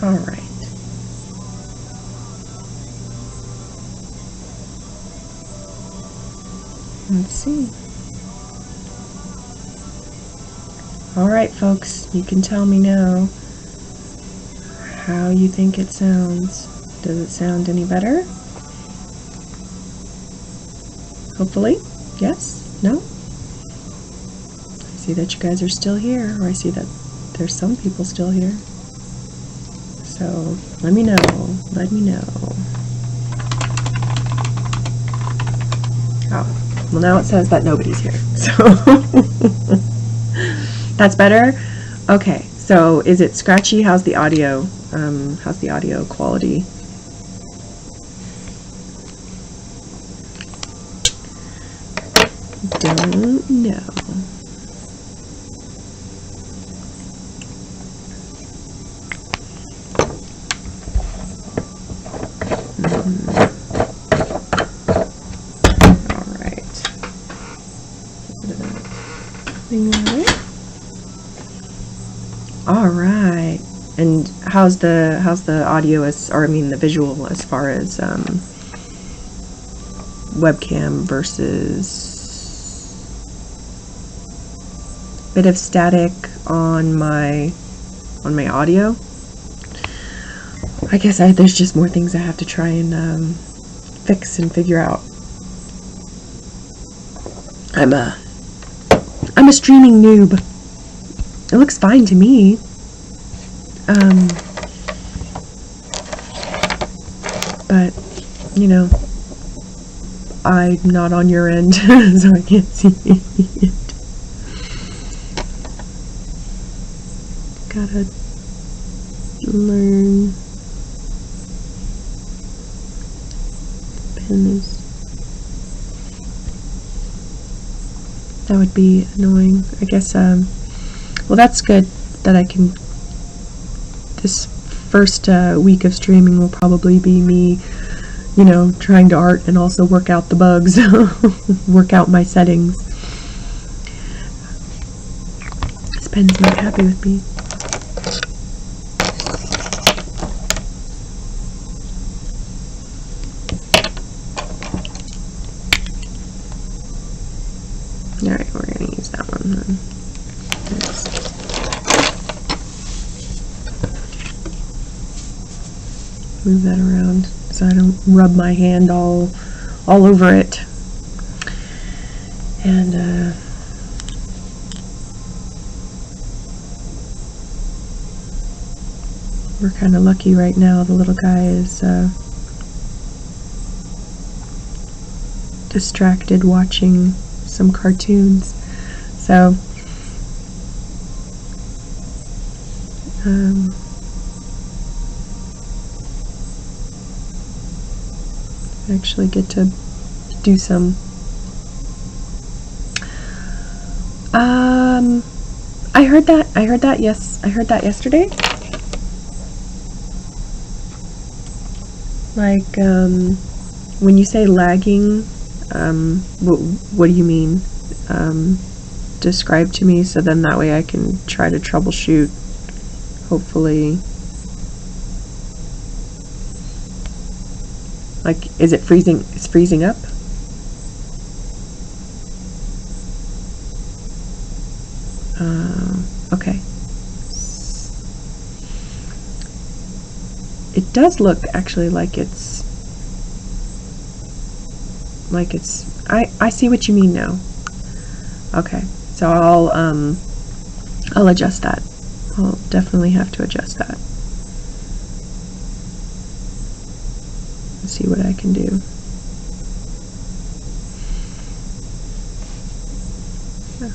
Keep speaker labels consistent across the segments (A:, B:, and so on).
A: All right. Let's see. All right, folks, you can tell me now how you think it sounds. Does it sound any better? Hopefully. Yes? No? I see that you guys are still here, or I see that there's some people still here. So let me know. Let me know. Oh, well, now it says that nobody's here. So that's better. Okay. So is it scratchy? How's the audio? How's the audio quality? Don't know. All right. All right. And how's the audio or I mean the visual as far as webcam versus bit of static on my audio? I guess there's just more things I have to try and fix and figure out. I'm a streaming noob. It looks fine to me. But you know, I'm not on your end, so I can't see it. Gotta learn. Pen is. That would be annoying. I guess. Well, that's good that I can. This first week of streaming will probably be me, you know, trying to art and also work out the bugs, work out my settings. This pen's not happy with me. Alright, we're going to use that one then. Move that around so I don't rub my hand all over it. And we're kind of lucky right now. The little guy is distracted watching some cartoons. So actually get to do some I heard that yesterday. Like when you say lagging, what do you mean? Describe to me so then that way I can try to troubleshoot, hopefully. Like, is it freezing? It's freezing up? Okay. It does look actually like it's I see what you mean now. Okay. So I'll adjust that. I'll definitely have to adjust that. See what I can do. Yeah.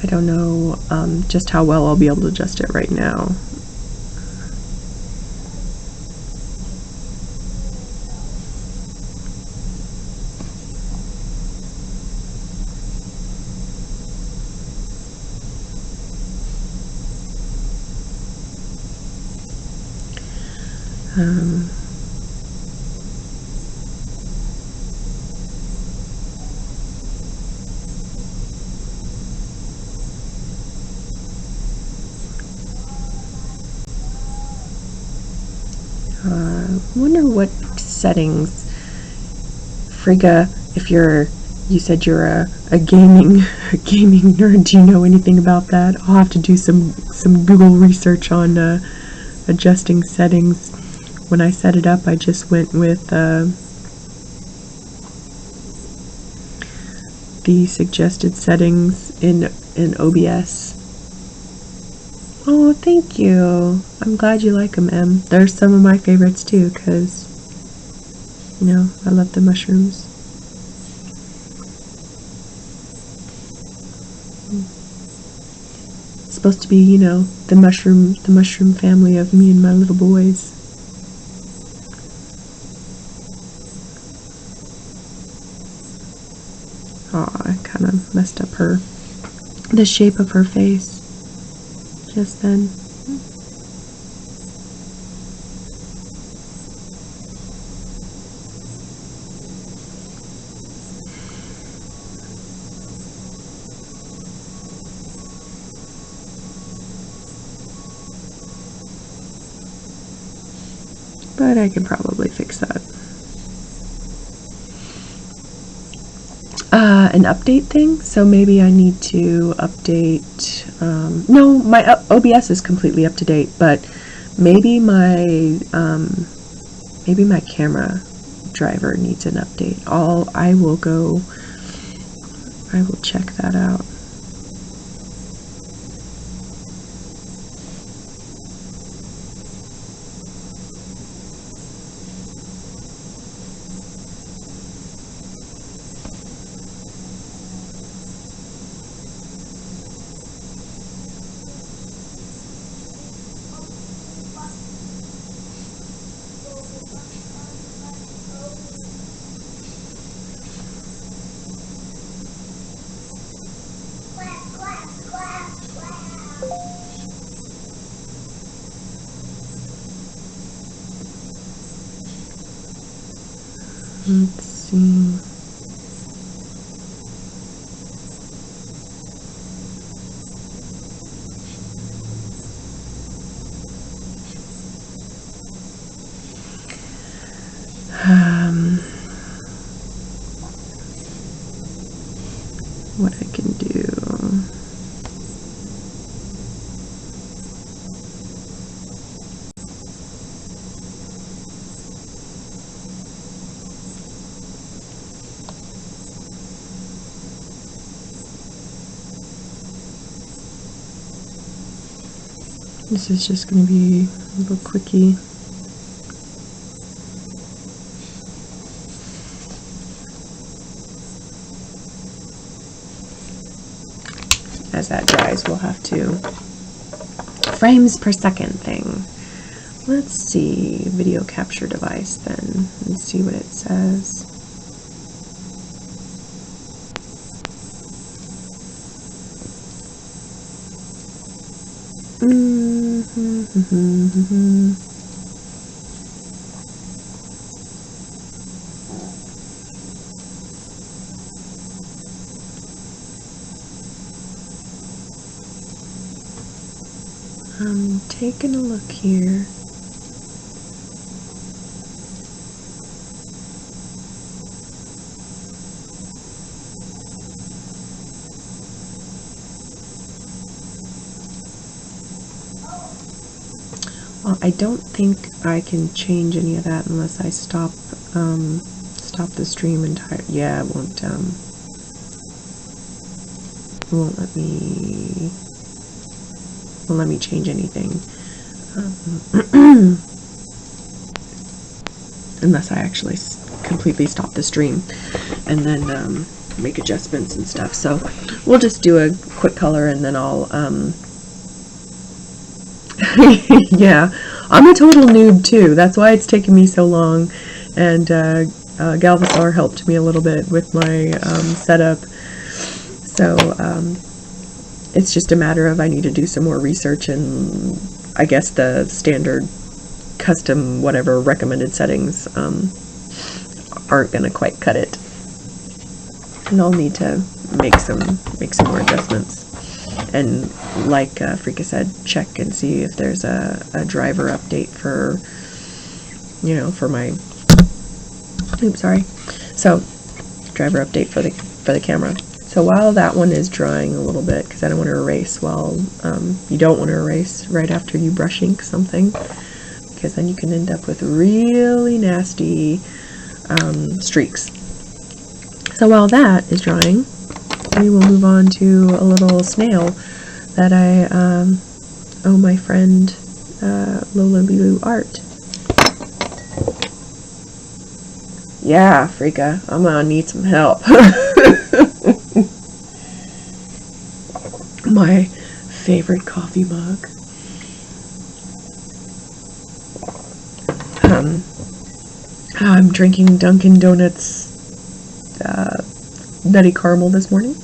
A: I don't know just how well I'll be able to adjust it right now. Wonder what settings. Frigga, if you said you're a gaming nerd, do you know anything about that? I'll have to do some Google research on adjusting settings. When I set it up, I just went with the suggested settings in OBS. Oh, thank you. I'm glad you like them, Em. They're some of my favorites too, because, you know, I love the mushrooms. It's supposed to be, you know, the mushroom family of me and my little boys. Oh, I kind of messed up the shape of her face just then. But I can probably fix that. An update thing, so maybe I need to update, no, my OBS is completely up to date, but maybe my camera driver needs an update. I will check that out. Let's see. What I can do. This is just going to be a little quickie. As that dries, we'll have to frames per second thing. Let's see, video capture device then, and see what it says. I'm taking a look here. Well, I don't think I can change any of that unless I stop the stream entirely. Yeah, it won't let me change anything unless I actually completely stop the stream and then make adjustments and stuff. So we'll just do a quick color and then I'll yeah, I'm a total noob too. That's why it's taken me so long. And Galvasaur helped me a little bit with my setup. So it's just a matter of I need to do some more research, and I guess the standard custom whatever recommended settings aren't gonna quite cut it. And I'll need to make some more adjustments. And like Frika said, check and see if there's a driver update for you know, for my, oops, sorry. So, driver update for the camera. So while that one is drying a little bit, because I don't want to erase while, you don't want to erase right after you brush ink something, because then you can end up with really nasty streaks. So while that is drying, we will move on to a little snail that I owe my friend Lola Lilu Art. Yeah, Freaka, I'm gonna need some help. My favorite coffee mug. I'm drinking Dunkin' Donuts nutty caramel this morning.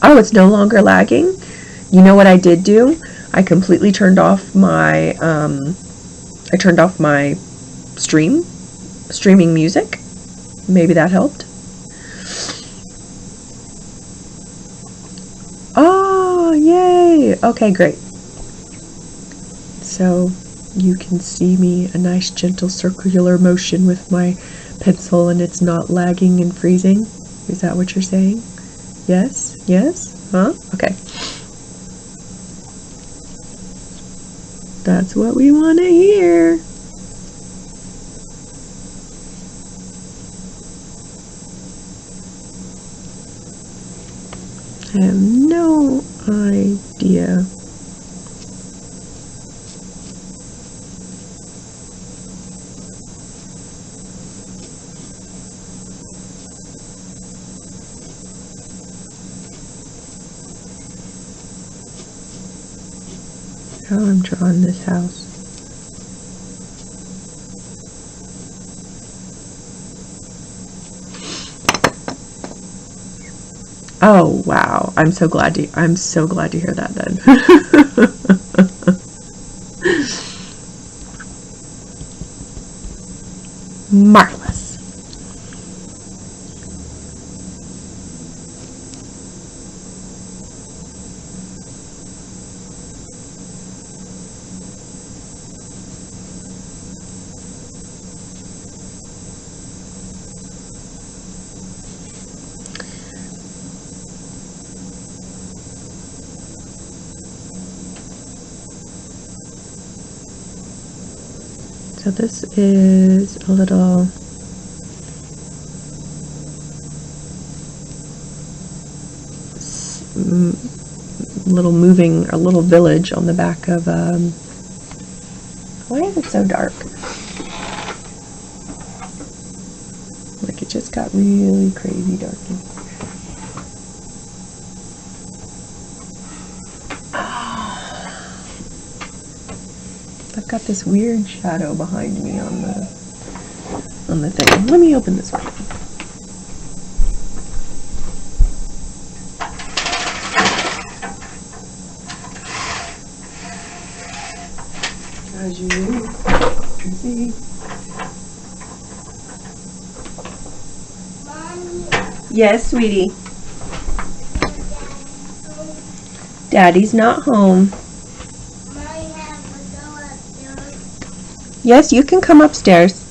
A: Oh, it's no longer lagging. You know what I did do? I completely turned off my streaming music. Maybe that helped. Oh, yay! Okay, great. So you can see me, a nice gentle circular motion with my pencil, and it's not lagging and freezing. Is that what you're saying? Yes? Yes? Huh? Okay. That's what we want to hear. I have no idea. How I'm drawing this house. Oh wow! I'm so glad to hear that then. Marvelous. So this is a little village on the back of, why is it so dark? Like it just got really crazy dark. I've got this weird shadow behind me on the thing. Let me open this one. As you can see. Mommy. Yes, sweetie. Daddy's not home. Yes, you can come upstairs.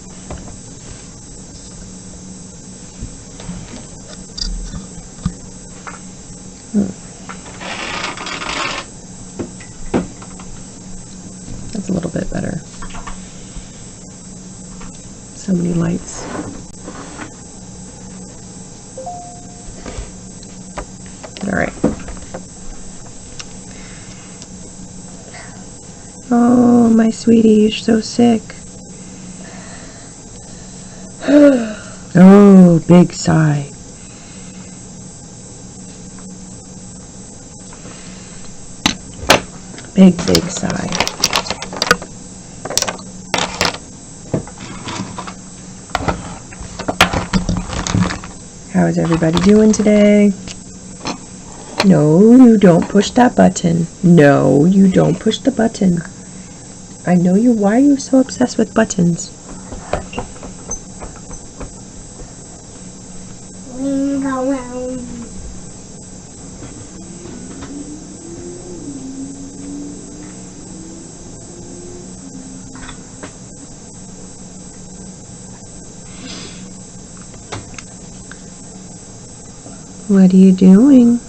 A: That's a little bit better. So many lights. All right. Oh, my sweetie, you're so sick. Oh, big sigh. Big sigh. How is everybody doing today? No, you don't push that button. No, you don't push the button. I know you. Why are you so obsessed with buttons? What are you doing?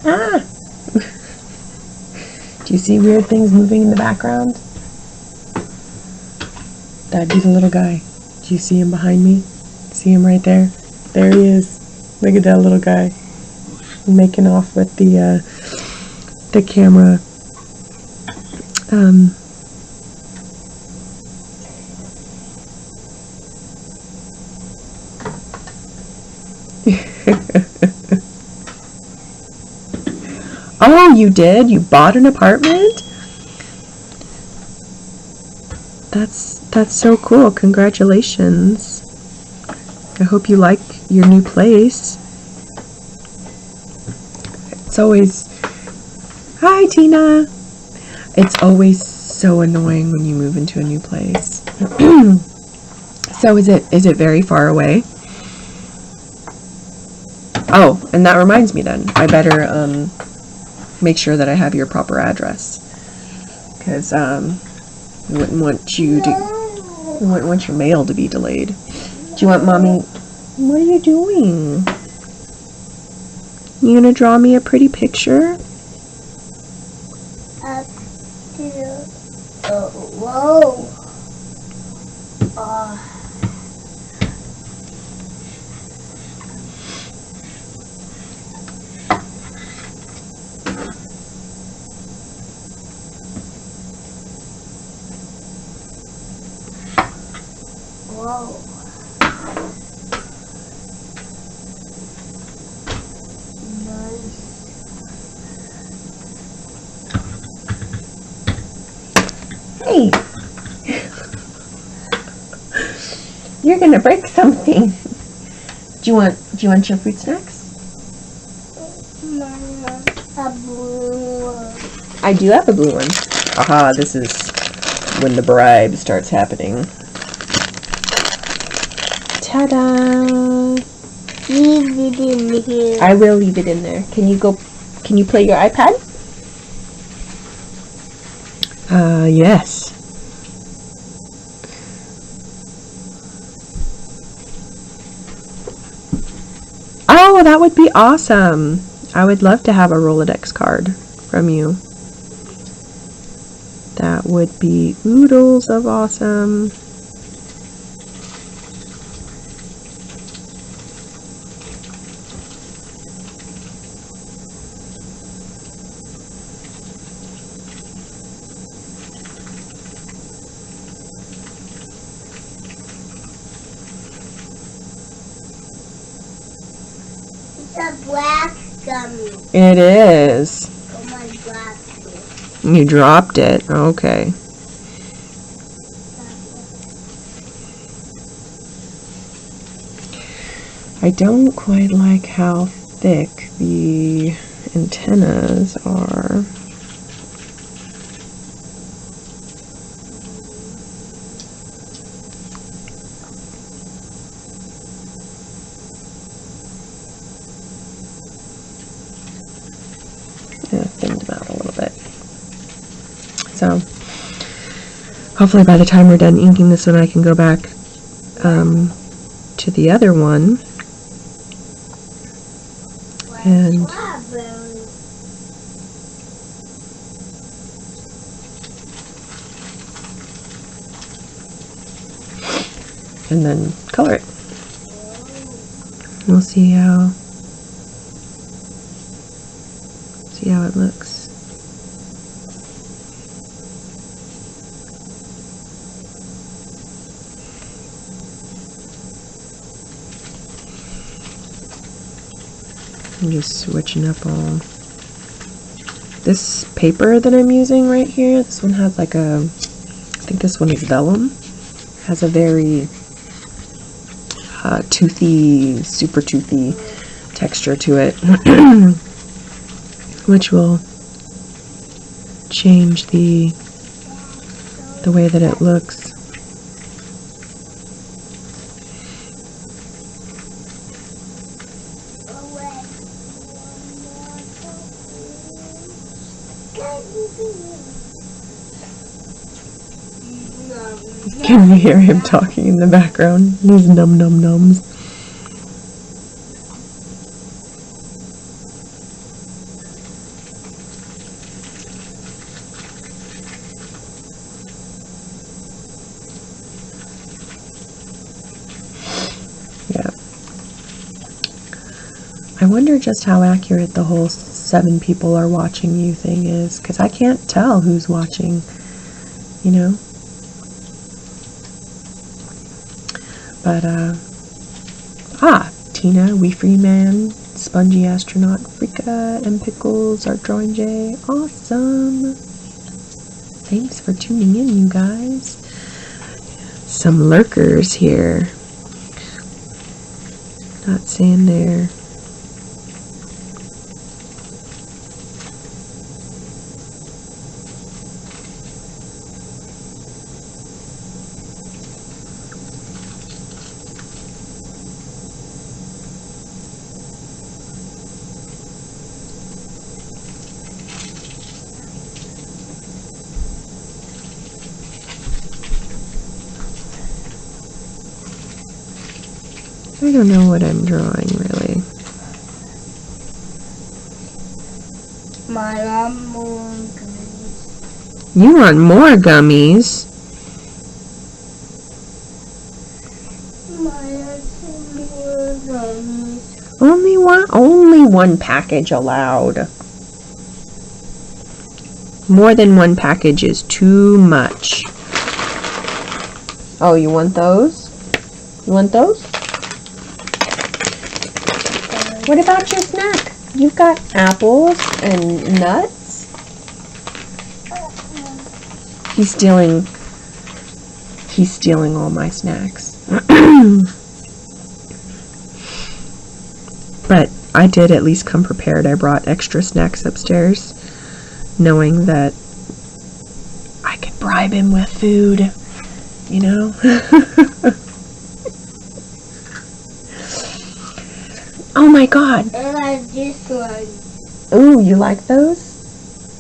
A: Ah! Do you see weird things moving in the background? That'd be the little guy. Do you see him behind me? See him right there? There he is. Look at that little guy. Making off with the camera. Oh, you did? You bought an apartment? That's so cool. Congratulations. I hope you like your new place. It's always... Hi, Tina. It's always so annoying when you move into a new place. So is it very far away? Oh, and that reminds me then. I better make sure that I have your proper address. Because we wouldn't want your mail to be delayed. Do you want mommy? What are you doing? You gonna draw me a pretty picture?
B: Up to whoa. Whoa.
A: Hey, you're gonna break something. Do you want your fruit snacks?
B: A blue one.
A: I do have a blue one. Aha, this is when the bribe starts happening. Ta-da!
B: Leave it in here.
A: I will leave it in there. Can you play your iPad? Yes. Oh, that would be awesome. I would love to have a Rolodex card from you. That would be oodles of awesome.
B: A black gummy.
A: It is.
B: Oh my black.
A: You dropped it. Okay. I don't quite like how thick the antennas are. Thinned them out a little bit. So hopefully by the time we're done inking this one, I can go back to the other one and then color it. We'll see how it looks. I'm just switching up all this paper that I'm using right here. This one has like I think this one is vellum. Has a very toothy, super toothy texture to it, which will change the way that it looks. Can you hear him talking in the background? These num num nums. Yeah. I wonder just how accurate the whole 7 people are watching you thing is, because I can't tell who's watching, you know? But, Tina, Wee Free Man, Spongy Astronaut, Frika, and Pickles are drawing J. Awesome! Thanks for tuning in, you guys. Some lurkers here. Not saying there. I don't know what I'm drawing, really.
B: My more gummies.
A: You want more gummies?
B: More gummies.
A: Only one package allowed. More than one package is too much. Oh, you want those? You want those? What about your snack? You've got apples and nuts? He's stealing all my snacks. But I did at least come prepared. I brought extra snacks upstairs, knowing that I could bribe him with food, you know? Oh my god!
B: I like this one.
A: Ooh, you like those?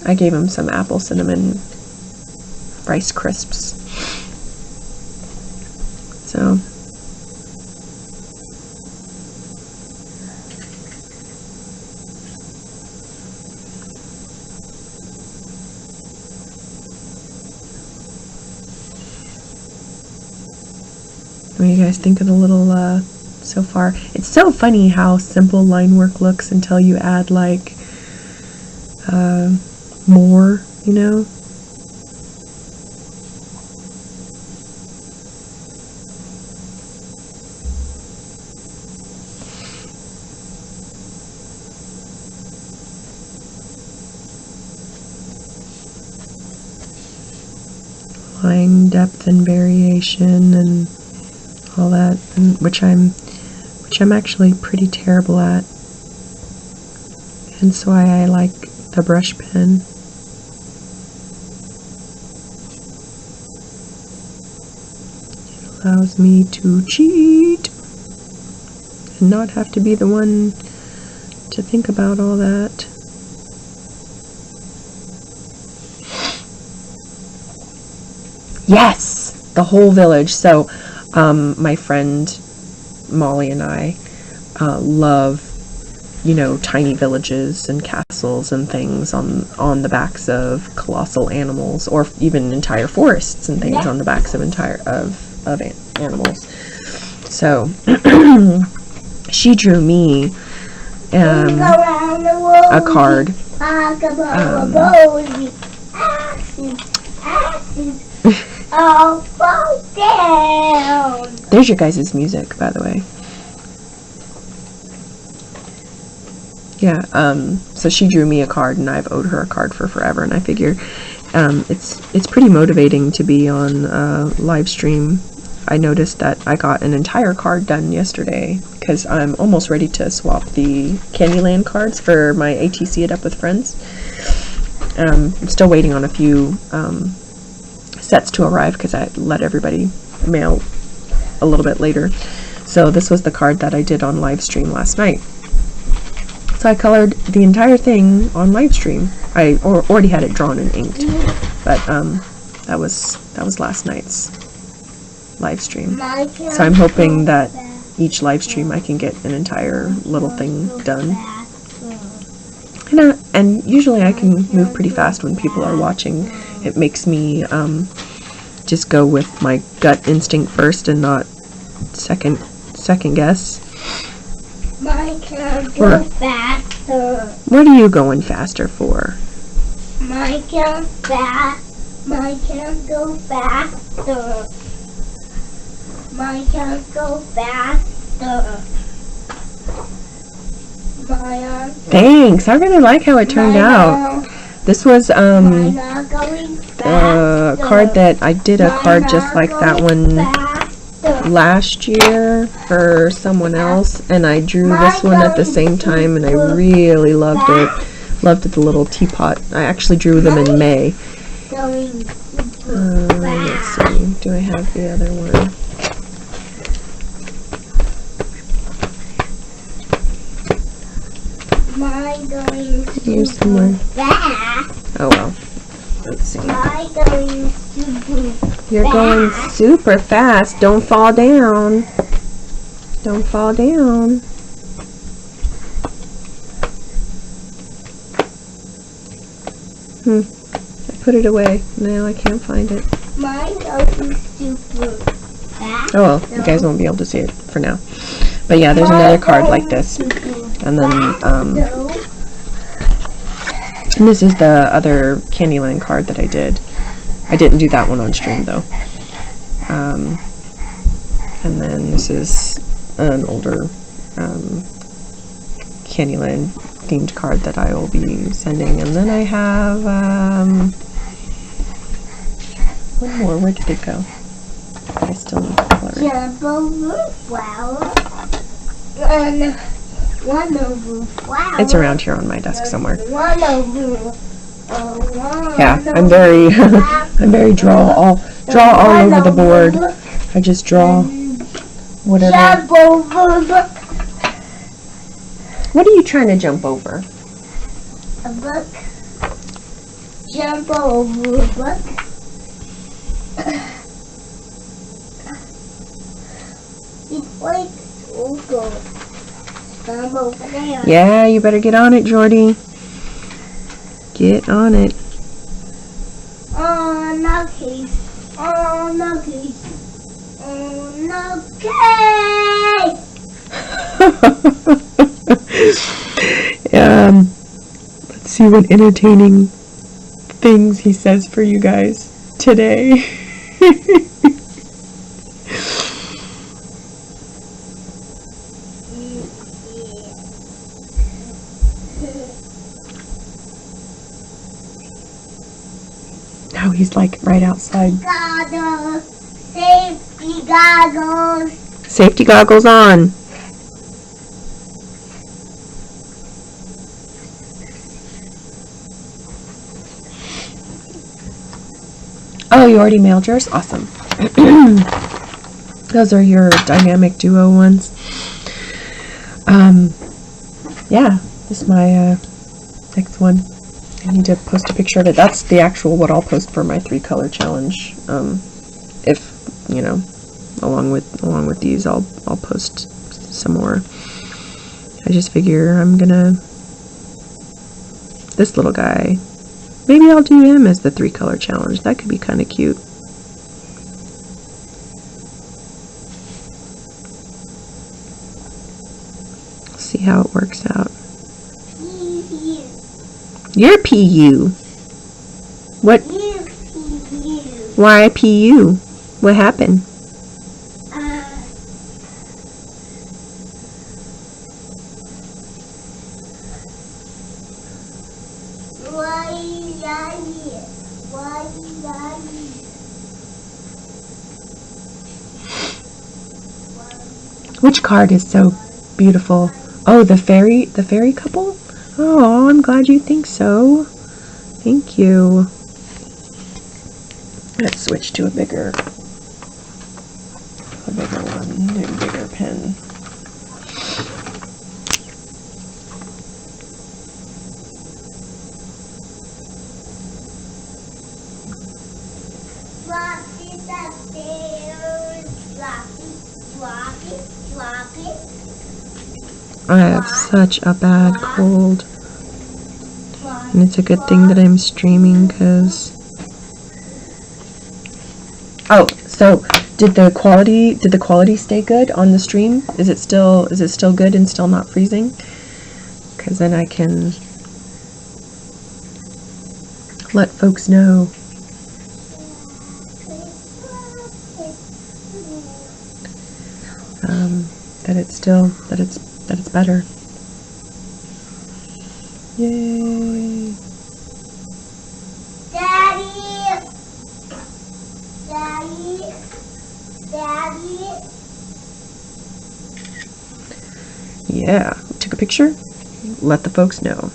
A: I gave him some apple cinnamon Rice Crisps. So. What do you guys think of the little, so far? It's so funny how simple line work looks until you add, like, more, you know? Line depth and variation and all that, which I'm actually pretty terrible at. Hence why I like the brush pen. It allows me to cheat and not have to be the one to think about all that. Yes! The whole village. So, my friend Molly and I love, you know, tiny villages and castles and things on the backs of colossal animals, or even entire forests and things on the backs of animals. So she drew me a card.
B: Oh, fall down.
A: There's your guys' music, by the way. Yeah, so she drew me a card, and I've owed her a card for forever, and I figure it's pretty motivating to be on live stream. I noticed that I got an entire card done yesterday, because I'm almost ready to swap the Candyland cards for my ATC It Up with Friends. I'm still waiting on a few sets to arrive, because I let everybody mail a little bit later. So this was the card that I did on live stream last night. So I colored the entire thing on live stream. I already had it drawn and inked, but that was last night's live stream. So I'm hoping that each live stream I can get an entire little thing done. And usually I can move pretty fast when people are watching. It makes me just go with my gut instinct first and not second guess.
B: Mine can go faster.
A: What are you going faster for?
B: Mine can go faster. Mine can go faster.
A: Thanks. I really like how it turned out. This was a card that I did a card just like that one last year for someone else, and I drew this one at the same time, and I really loved it. Loved it, the little teapot. I actually drew them in May. Let's see. Do I have the other one? Here's some more. Oh well. Let's see. You're going super fast. Don't fall down. Don't fall down. I put it away. Now I can't find it.
B: Mine goes super fast.
A: Oh well, you guys won't be able to see it for now. But yeah, there's another card like this. And then, and this is the other Candyland card that I did. I didn't do that one on stream though. And then this is an older Candyland themed card that I will be sending. And then I have one more. Where did it go? I still need to color it.
B: Jumbo flower. And one over flower.
A: It's around here on my desk somewhere.
B: One over.
A: Yeah, I'm very I'm very draw all over the board. I just draw whatever.
B: Jump over.
A: What are you trying to jump over?
B: A book. Jump over a book. It's like over. Jump over there.
A: Yeah, you better get on it, Jordy. Get on it.
B: Oh, no case. Oh, no case. Oh, no case.
A: Let's see what entertaining things he says for you guys today. Now he's like right outside.
B: Goggles. Safety goggles.
A: Safety goggles on. Oh, you already mailed yours? Awesome. Those are your dynamic duo ones. Yeah, this is my next one. I need to post a picture of it. That's the actual what I'll post for my 3-color challenge. If you know, along with these, I'll post some more. I just figure I'm gonna this little guy. Maybe I'll do him as the 3-color challenge. That could be kind of cute. See how it works out. You're PU. What? Why PU? What happened? Which card is so beautiful? Oh, the fairy couple? Oh, I'm glad you think so. Thank you. Let's switch to a bigger one, a bigger pen. I have such a bad cold. And it's a good thing that I'm streaming because... Oh, so did the quality stay good on the stream? Is it still good and still not freezing? Because then I can let folks know. That it's better. Yay!
B: Daddy.
A: Yeah, took a picture. Let the folks know.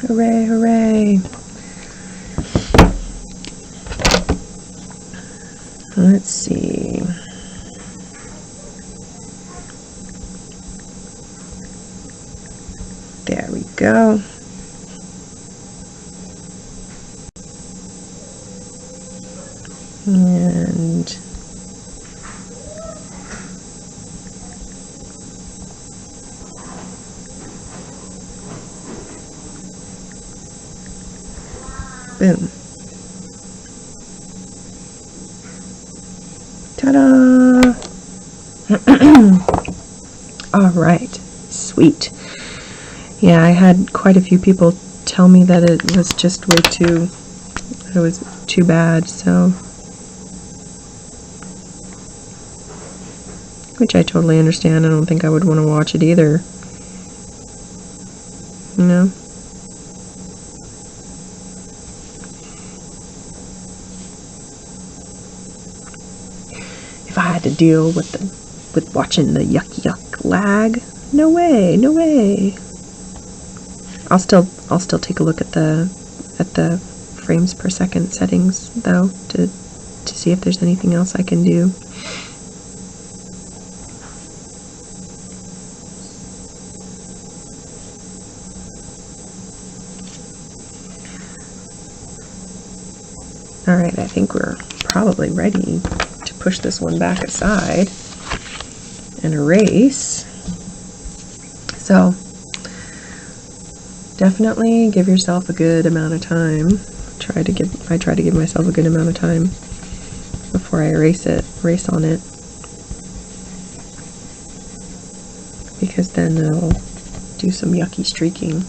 A: Hooray, hooray. Let's see. There we go. And boom. Ta-da! All right, sweet. Yeah, I had quite a few people tell me that it was just it was too bad, so. Which I totally understand. I don't think I would want to watch it either. You know? If I had to deal with watching the yuck lag, no way, no way. I'll still take a look at the frames per second settings though to see if there's anything else I can do. All right, I think we're probably ready to push this one back aside and erase. So definitely give yourself a good amount of time. I try to give myself a good amount of time before I erase on it, because then it'll do some yucky streaking.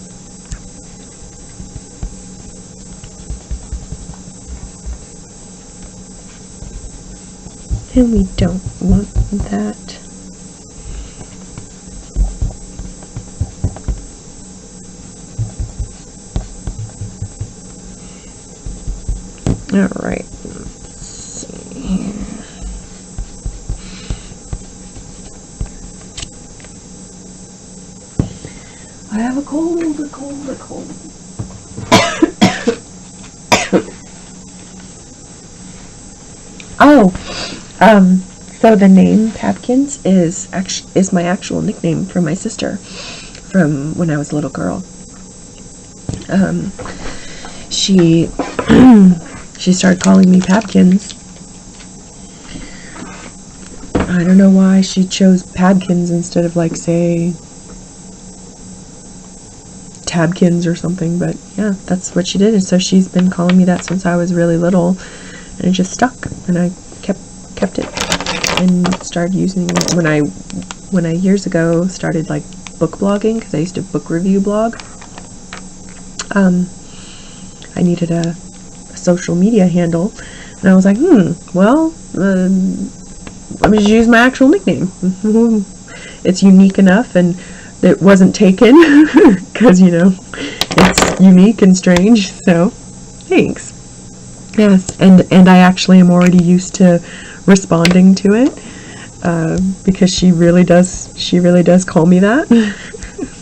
A: And we don't want that. All right, let's see here. I have a cold. Oh, so the name Pabkins is my actual nickname from my sister from when I was a little girl. She started calling me Pabkins. I don't know why she chose Pabkins instead of, like, say, Tabkins or something, but yeah, that's what she did. And so she's been calling me that since I was really little, and it just stuck, and I kept it and started using it when I years ago started, like, book blogging, because I used to book review blog. I needed a social media handle, and I was like, well, let me just use my actual nickname. It's unique enough, and it wasn't taken, because, you know, it's unique and strange, so thanks. Yes, and I actually am already used to responding to it, because she really does call me that.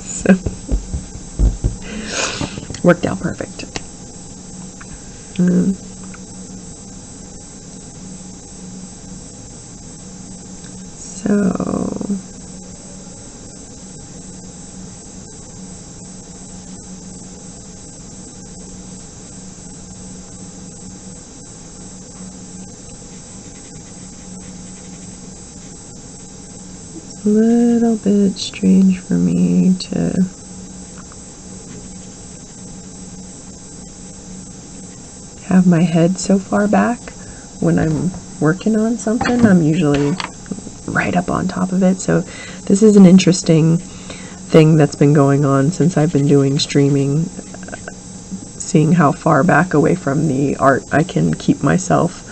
A: So worked out perfect. So a little bit strange for me to have my head so far back when I'm working on something. I'm usually right up on top of it. So this is an interesting thing that's been going on since I've been doing streaming, seeing how far back away from the art I can keep myself.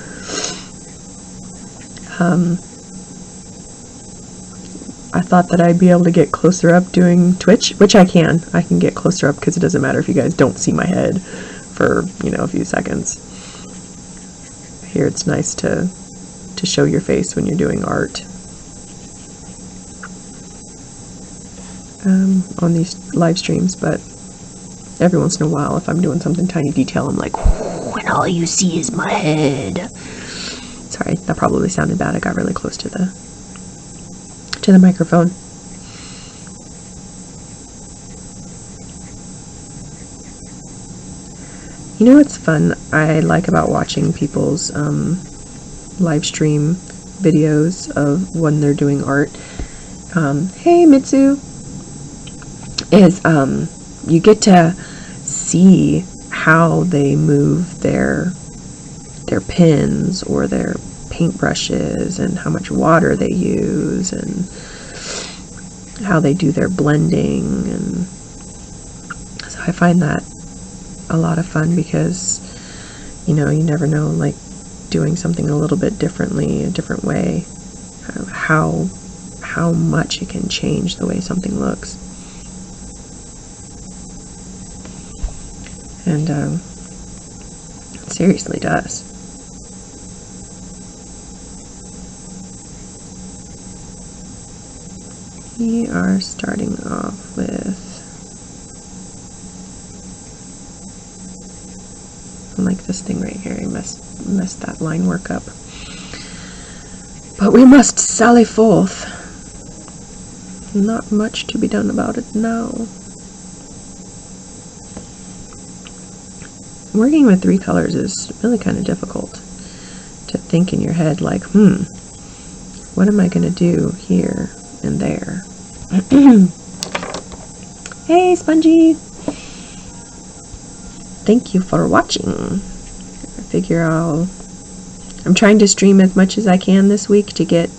A: I thought that I'd be able to get closer up doing Twitch, which I can. I can get closer up because it doesn't matter if you guys don't see my head for, you know, a few seconds. Here it's nice to show your face when you're doing art. On these live streams, but every once in a while, if I'm doing something tiny detail, I'm like, and all you see is my head. Sorry, that probably sounded bad. I got really close to the microphone. You know what's fun I like about watching people's live stream videos of when they're doing art? Hey Mitsu! Is you get to see how they move their pens or their paintbrushes and how much water they use and how they do their blending, and so I find that a lot of fun because, you know, you never know, like doing something a little bit differently, a different way, how much it can change the way something looks. And it seriously does. We are starting off with, like this thing right here, I messed that line work up. But we must sally forth. Not much to be done about it now. Working with 3 colors is really kind of difficult to think in your head, like, what am I going to do here and there? Hey, Spongy! Thank you for watching. I figure I'm trying to stream as much as I can this week to get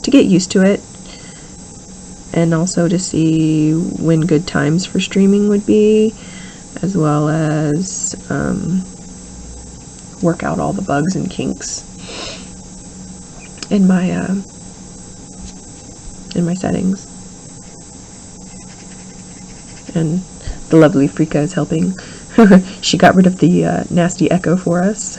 A: used to it, and also to see when good times for streaming would be, as well as work out all the bugs and kinks in my settings. And the lovely Frika is helping. She got rid of the nasty echo for us.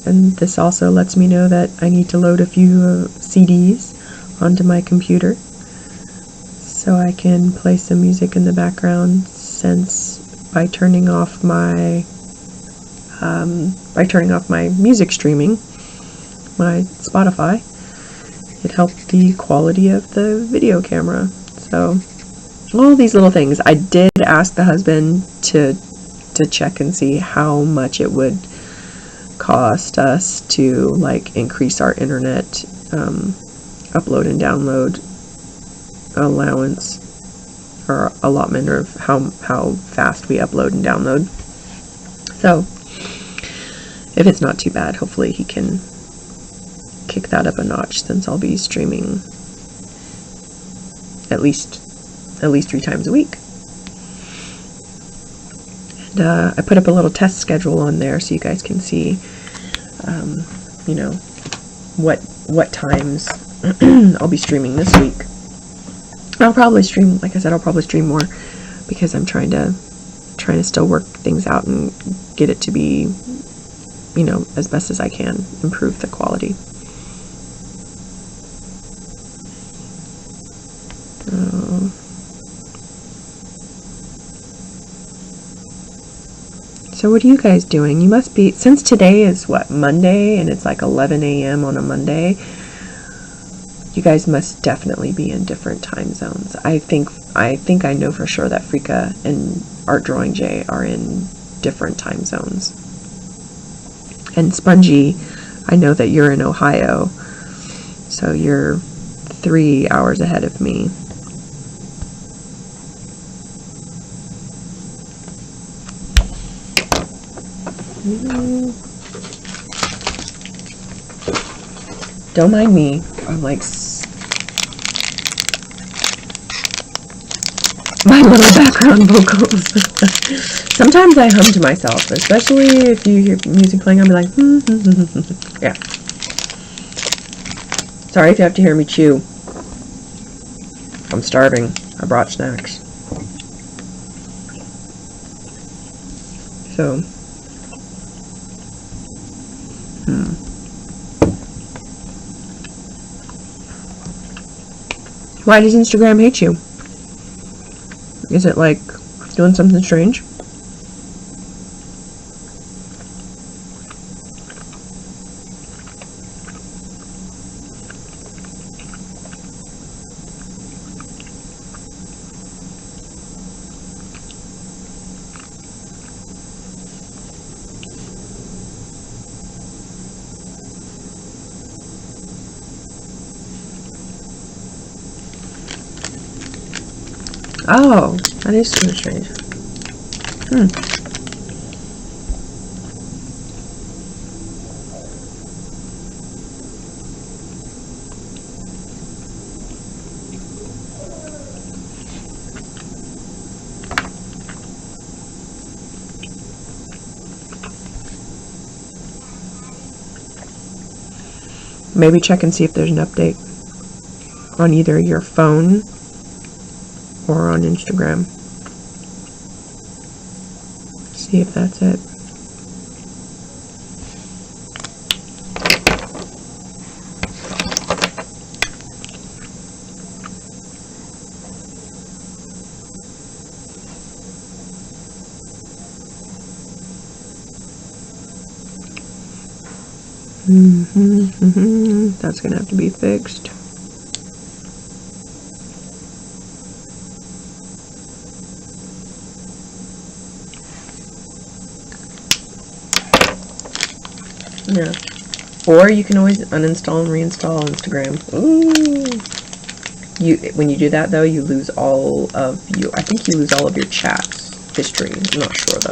A: And this also lets me know that I need to load a few CDs onto my computer so I can play some music in the background, since by turning off my music streaming, my Spotify, it helped the quality of the video camera. So all these little things. I did ask the husband to check and see how much it would cost us to like increase our internet upload and download allowance or allotment, or how fast we upload and download. So if it's not too bad, hopefully he can kick that up a notch, since I'll be streaming at least 3 times a week. And I put up a little test schedule on there so you guys can see, you know, what times I'll be streaming this week. I'll probably stream, like I said, I'll probably stream more because I'm trying to still work things out and get it to be, you know, as best as I can, improve the quality. So what are you guys doing? You must be, since today is what, Monday, and it's like 11 a.m. on a Monday, you guys must definitely be in different time zones. I think I know for sure that Frika and Art Drawing J are in different time zones. And Spongy, I know that you're in Ohio, so you're 3 hours ahead of me. Don't mind me. I'm like my little background vocals. Sometimes I hum to myself, especially if you hear music playing. I'll be like, yeah. Sorry if you have to hear me chew. I'm starving. I brought snacks. So, Why does Instagram hate you? Is it like doing something strange? Oh, that is kind of strange. Maybe check and see if there's an update on either your phone or on Instagram. See if that's it. That's gonna have to be fixed. Yeah. Or you can always uninstall and reinstall Instagram. Ooh. When you do that though, you lose all of I think you lose all of your chats history. I'm not sure though.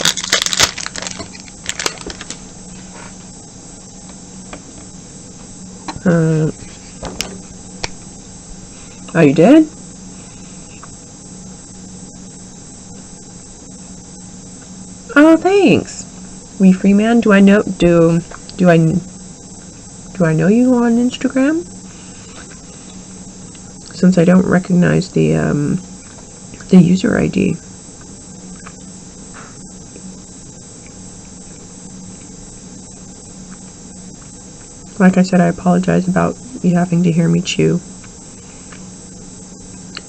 A: Oh, you did? Oh, thanks. Wee Freeman, do I know you on Instagram? Since I don't recognize the user ID. Like I said, I apologize about you having to hear me chew.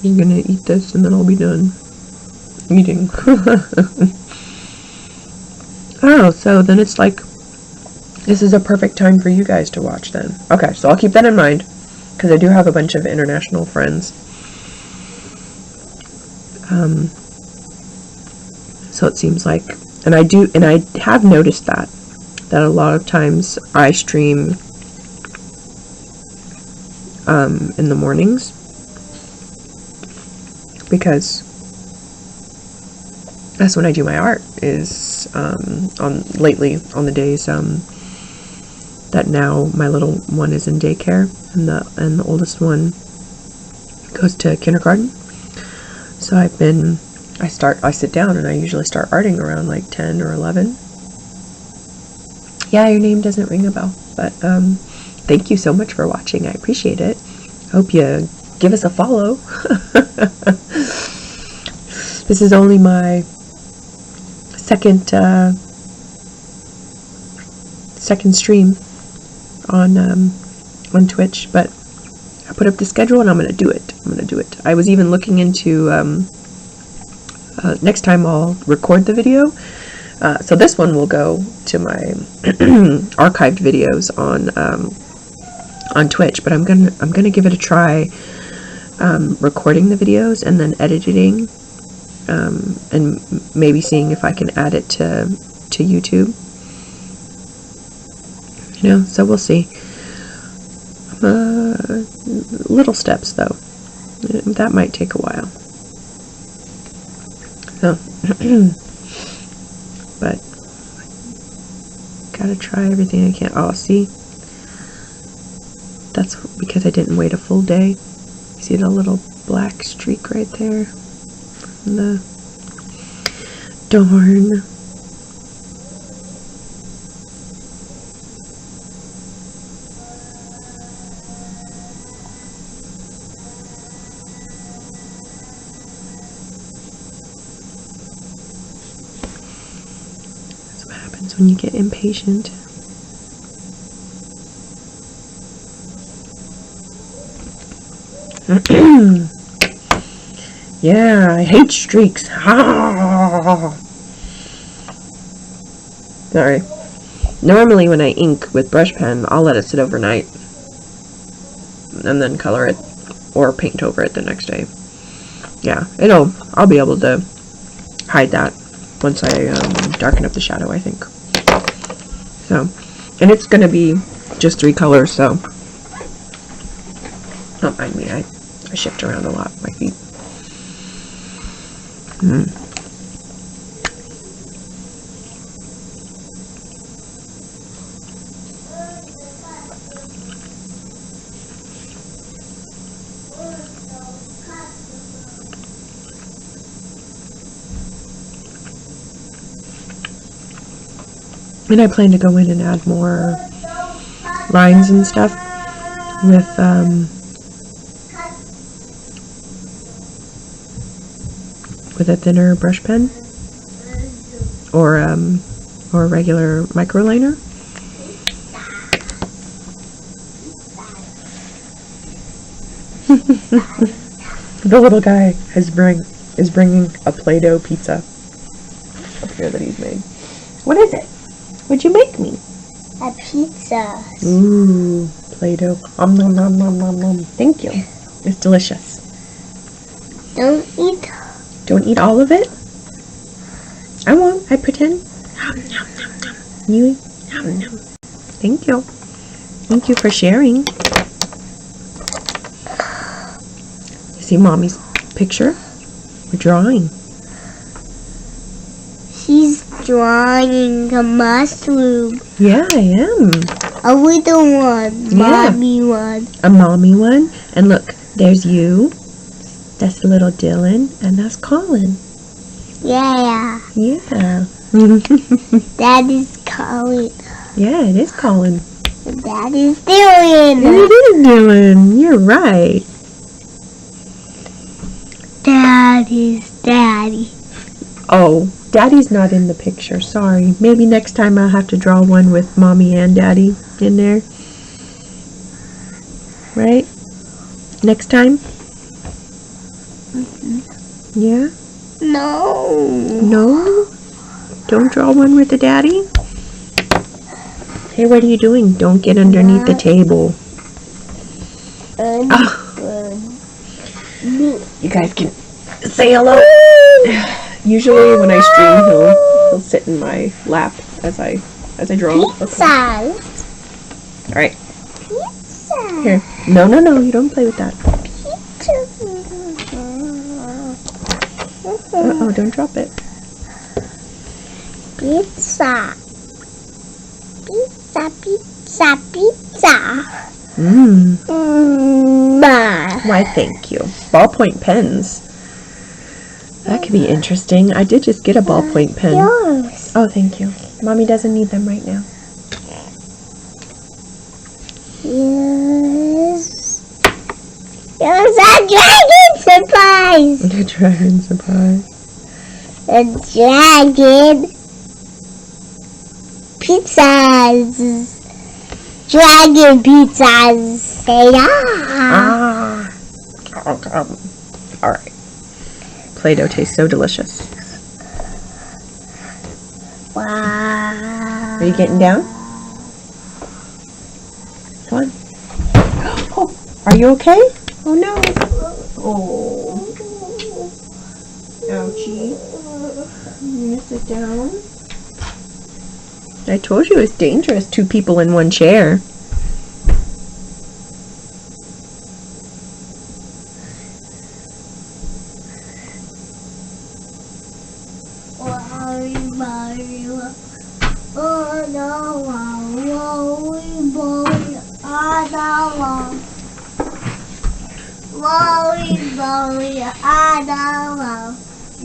A: I'm gonna eat this and then I'll be done eating. Oh, so then it's like, this is a perfect time for you guys to watch then. Okay, so I'll keep that in mind, because I do have a bunch of international friends. So it seems like, and I have noticed that a lot of times I stream in the mornings, because that's when I do my art, is lately on the days that now my little one is in daycare and the oldest one goes to kindergarten. So I sit down and I usually start arting around like 10 or 11. Yeah, your name doesn't ring a bell, but thank you so much for watching. I appreciate it. Hope you give us a follow. This is only my second stream on Twitch, but I put up the schedule and I'm gonna do it. I was even looking into next time I'll record the video. So this one will go to my archived videos on Twitch, but I'm gonna give it a try, recording the videos and then editing, and maybe seeing if I can add it to YouTube. You know, so we'll see. Little steps though. That might take a while. So, but gotta try everything I can. Oh, see? That's because I didn't wait a full day. See the little black streak right there? Darn. That's what happens when you get impatient. Yeah, I hate streaks. Sorry. Normally when I ink with brush pen, I'll let it sit overnight and then color it or paint over it the next day. Yeah, I'll be able to hide that once I darken up the shadow, I think. So, and it's gonna be just 3 colors, so don't mind me, I shift around a lot with my feet. And I plan to go in and add more lines and stuff with a thinner brush pen or a regular micro liner. The little guy is bringing a Play-Doh pizza up here that he's made. What is it? What'd you make me?
B: A pizza.
A: Ooh, Play-Doh. Nom nom nom nom nom nom. Thank you. It's delicious.
B: Don't eat.
A: Don't eat all of it? I won't. I pretend. Nom nom nom nom. You nom nom. Thank you. Thank you for sharing. You see Mommy's picture? We're drawing.
B: She's drawing a mushroom.
A: Yeah, I am.
B: A little one.
A: Yeah.
B: Mommy one.
A: A mommy one. And look, there's you. That's little Dylan. And that's Colin.
B: Yeah.
A: Yeah.
B: That is Colin.
A: Yeah, it is Colin.
B: That is Dylan.
A: It is Dylan. You're right.
B: That is Daddy.
A: Oh, Daddy's not in the picture. Sorry. Maybe next time I'll have to draw one with Mommy and Daddy in there. Right? Next time? Yeah?
B: No.
A: No? Don't draw one with the Daddy? Hey, what are you doing? Don't get underneath the table. You guys can say hello. Usually when I stream, he'll sit in my lap as I draw.
B: Pizza.
A: All right.
B: Pizza.
A: Here. No, you don't play with that. Uh-oh, don't drop it.
B: Pizza. Pizza, pizza, pizza.
A: Why, thank you. Ballpoint pens. That could be interesting. I did just get a ballpoint pen.
B: Yours.
A: Oh, thank you. Mommy doesn't need them right now.
B: Yes. There's a dragon surprise.
A: A dragon surprise.
B: A dragon pizzas. Dragon pizzas. Yeah.
A: Alright. Play-Doh tastes so delicious. Are you getting down? Come on. Oh, are you okay? Oh no. Oh. Ouchie. You gonna sit down? I told you it's dangerous. 2 people in 1 chair.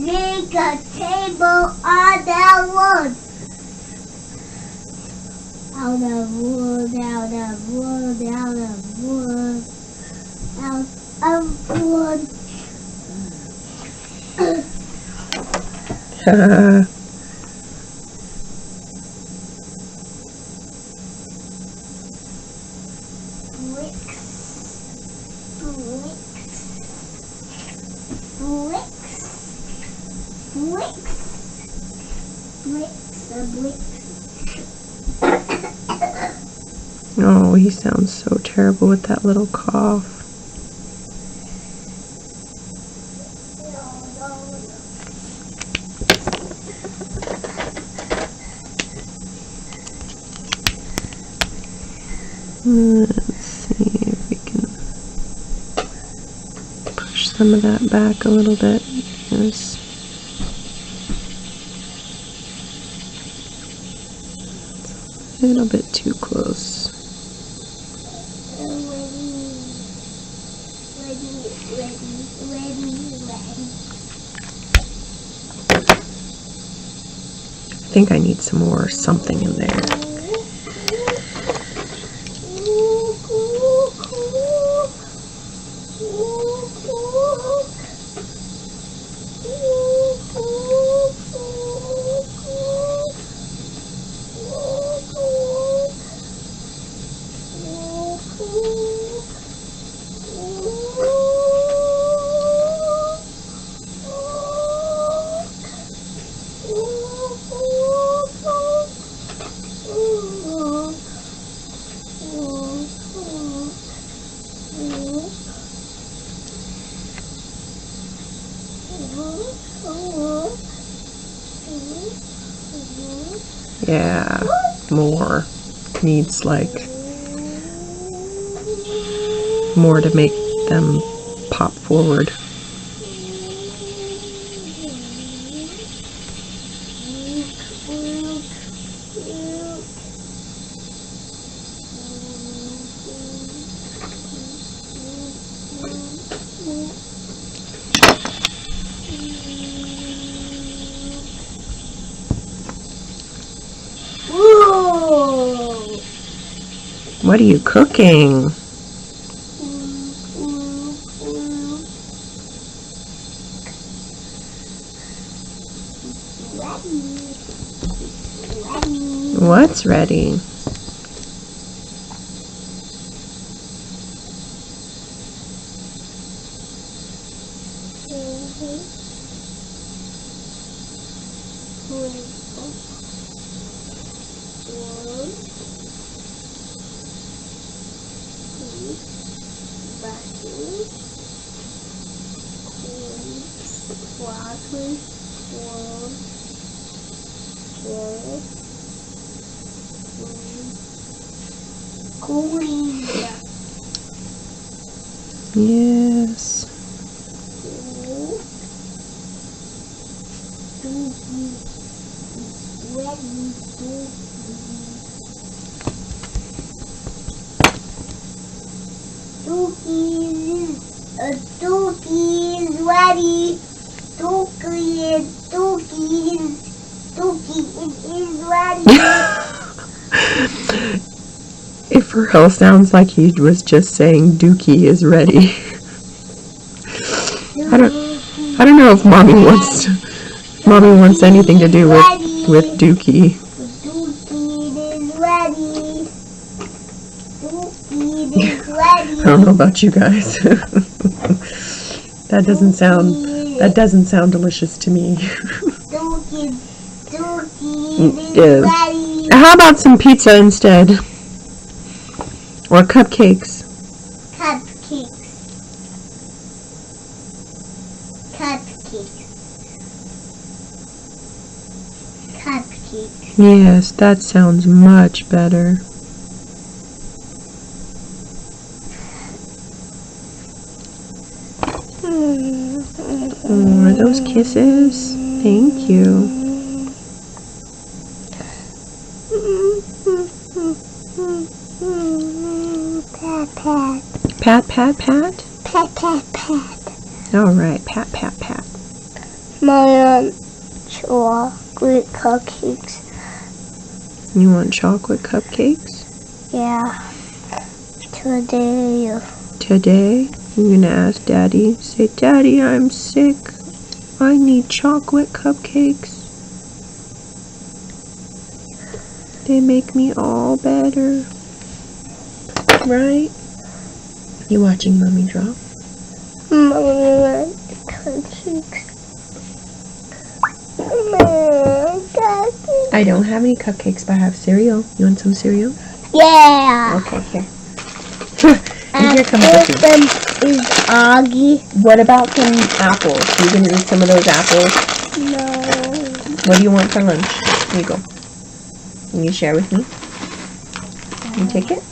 B: Make a table on that wood. Out of wood, out of wood, out of wood, out of wood.
A: Oh, he sounds so terrible with that little cough. Let's see if we can push some of that back a little bit. Yes. It's a little bit too close. I think I need some more something in there. Yeah, more. Needs like more to make them pop forward. What are you cooking? What's ready? Yes.
B: Dookie is ready. Dookie is ready.
A: It for real sounds like he was just saying Dookie is ready. I don't know if mommy wants anything to do with Dookie.
B: Dookie is ready. Dookie is ready.
A: I don't know about you guys. That doesn't sound delicious to me.
B: Dookie is ready.
A: How about some pizza instead? Or cupcakes?
B: Cupcakes. Cupcakes.
A: Yes, that sounds much better. Oh, are those kisses? Thank you.
B: Pat, pat.
A: Pat, pat, pat?
B: Pat, pat, pat.
A: Alright, pat, pat, pat.
B: My chocolate cupcakes.
A: You want chocolate cupcakes?
B: Yeah. Today.
A: Today, you're gonna ask Daddy. Say, Daddy, I'm sick. I need chocolate cupcakes. They make me all better. Right? You watching Mommy draw?
B: Mommy cupcakes.
A: I don't have any cupcakes, but I have cereal. You want some cereal?
B: Yeah.
A: Okay, here. And here comes the food.
B: Them is Augie.
A: What about some apples? You gonna eat some of those apples?
B: No.
A: What do you want for lunch? Here you go. Can you share with me? Can you take it?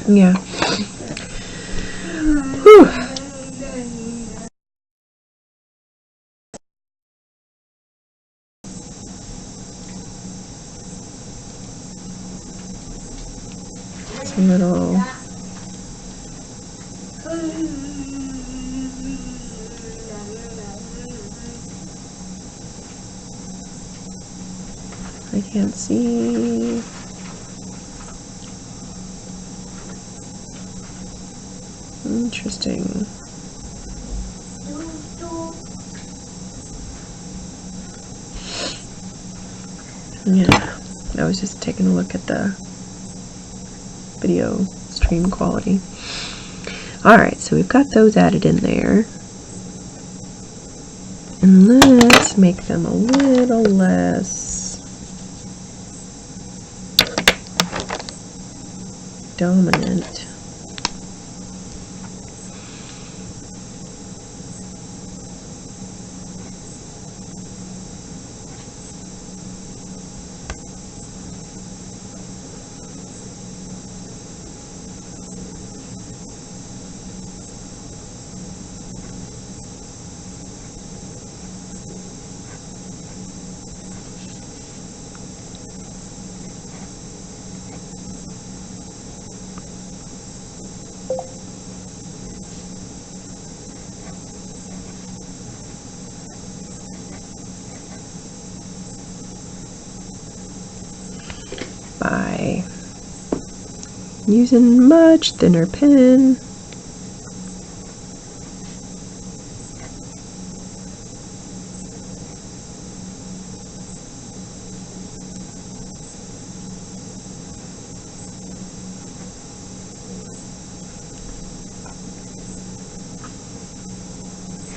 A: Yeah. Whew. Some little I can't see. Interesting. Yeah, I was just taking a look at the video stream quality. Alright, so we've got those added in there. And let's make them a little less dominant. By using much thinner pen.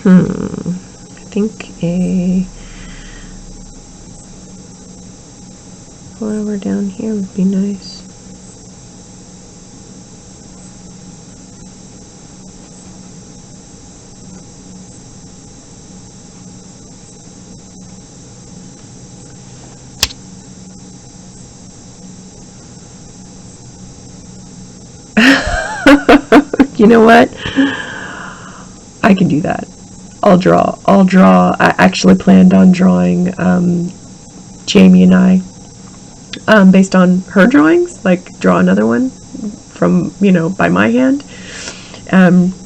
A: I think a flower down here would be nice. You know what? I can do that. I'll draw. I actually planned on drawing Jamie and I based on her drawings, like draw another one from, you know, by my hand.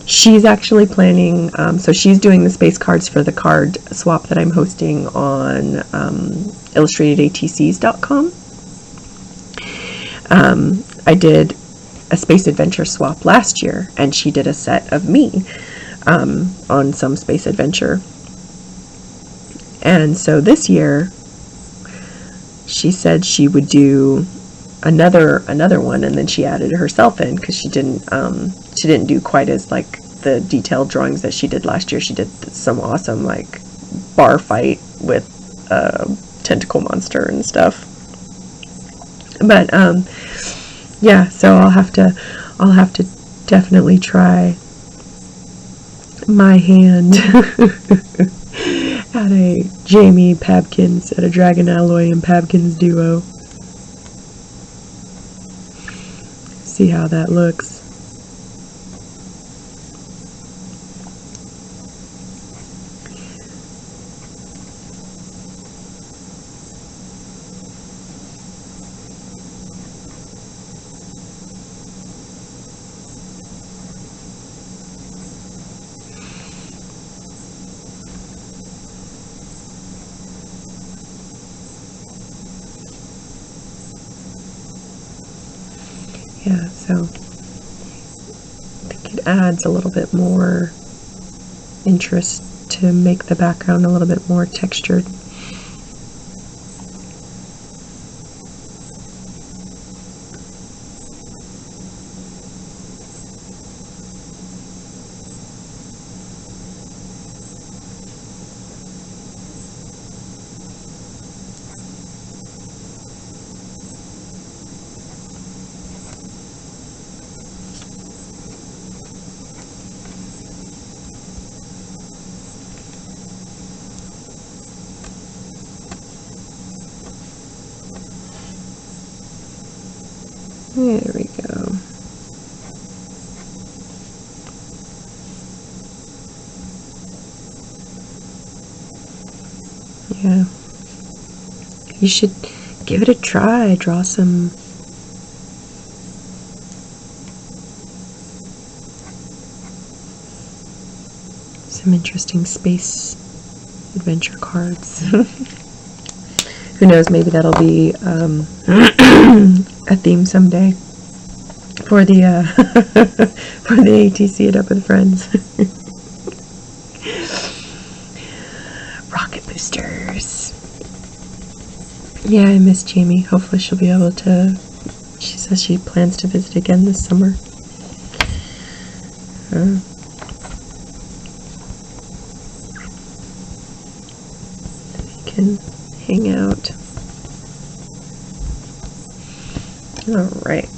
A: She's actually planning, so she's doing the space cards for the card swap that I'm hosting on illustratedATCs.com. I did a space adventure swap last year, and she did a set of me on some space adventure. And so this year she said she would do another one, and then she added herself in because she didn't do quite as like the detailed drawings that she did last year. She did some awesome like bar fight with tentacle monster and stuff. But yeah, so I'll have to definitely try my hand at a Jamie Pabkins, at a Dragon Alloy and Pabkins duo. See how that looks. Yeah, so I think it adds a little bit more interest to make the background a little bit more textured. There we go. Yeah. You should give it a try. Draw some interesting space adventure cards. Who knows, maybe that'll be a theme someday for the for the ATC It Up with Friends. Rocket boosters. Yeah, I miss Jamie. Hopefully she'll be able to. She says she plans to visit again this summer. We can hang out. All right.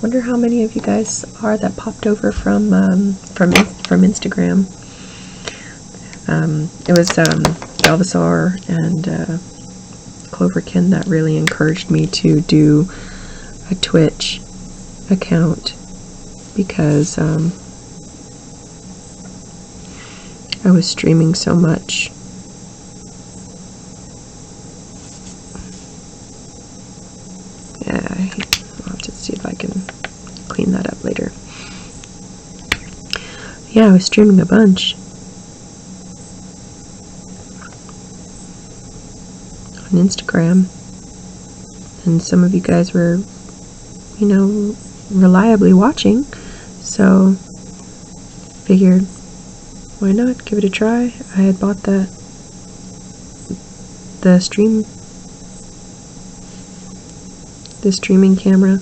A: Wonder how many of you guys are that popped over from Instagram. It was Galvasaur and Cloverkin that really encouraged me to do a Twitch account, because I was streaming so much. I'll have to see if I can clean that up later. Yeah, I was streaming a bunch on Instagram, and some of you guys were, you know, reliably watching, so figured, why not give it a try. I had bought the streaming camera,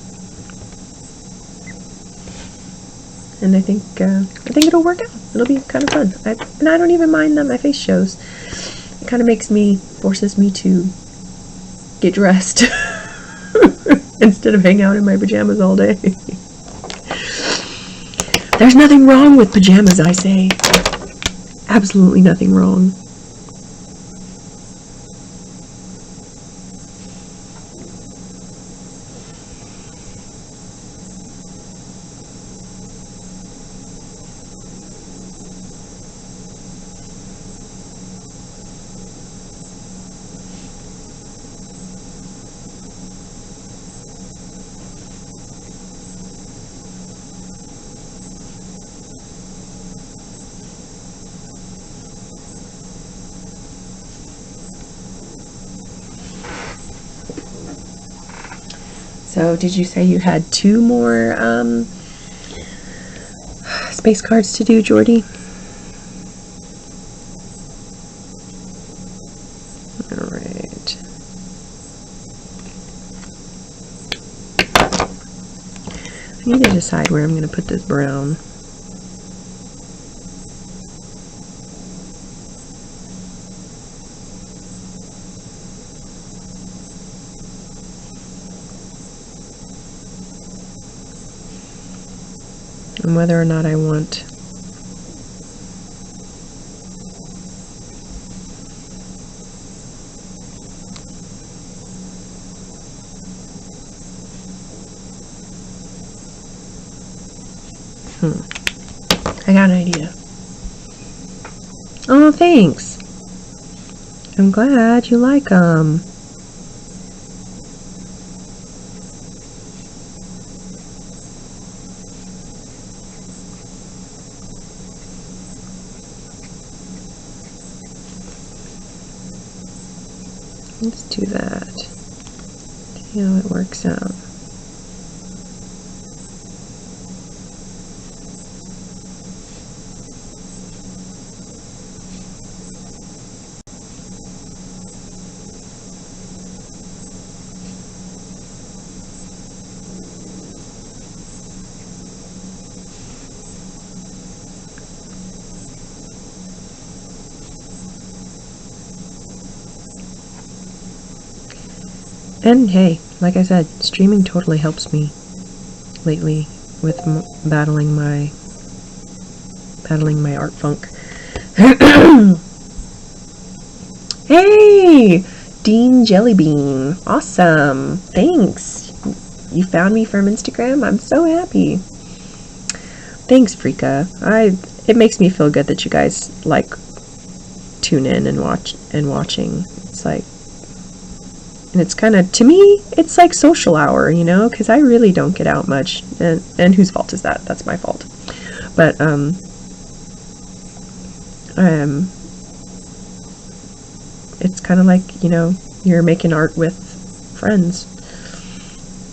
A: and I think it'll work out. It'll be kind of fun. And I don't even mind that my face shows. It kind of forces me to get dressed instead of hang out in my pajamas all day. There's nothing wrong with pajamas, I say. Absolutely nothing wrong. So, did you say you had 2 more space cards to do, Jordy? need to decide where I'm going to put this brown. And whether or not I want I got an idea. Oh, thanks. I'm glad you like them. Let's do that. See how it works out. And hey, like I said, streaming totally helps me lately with battling my art funk. Hey, Dean Jellybean, awesome, thanks. You found me from Instagram. I'm so happy. Thanks, Frika. It makes me feel good that you guys like tune in and watching. It's like. And it's kind of, to me, it's like social hour, you know, because I really don't get out much. And whose fault is that? That's my fault. But, it's kind of like, you know, you're making art with friends,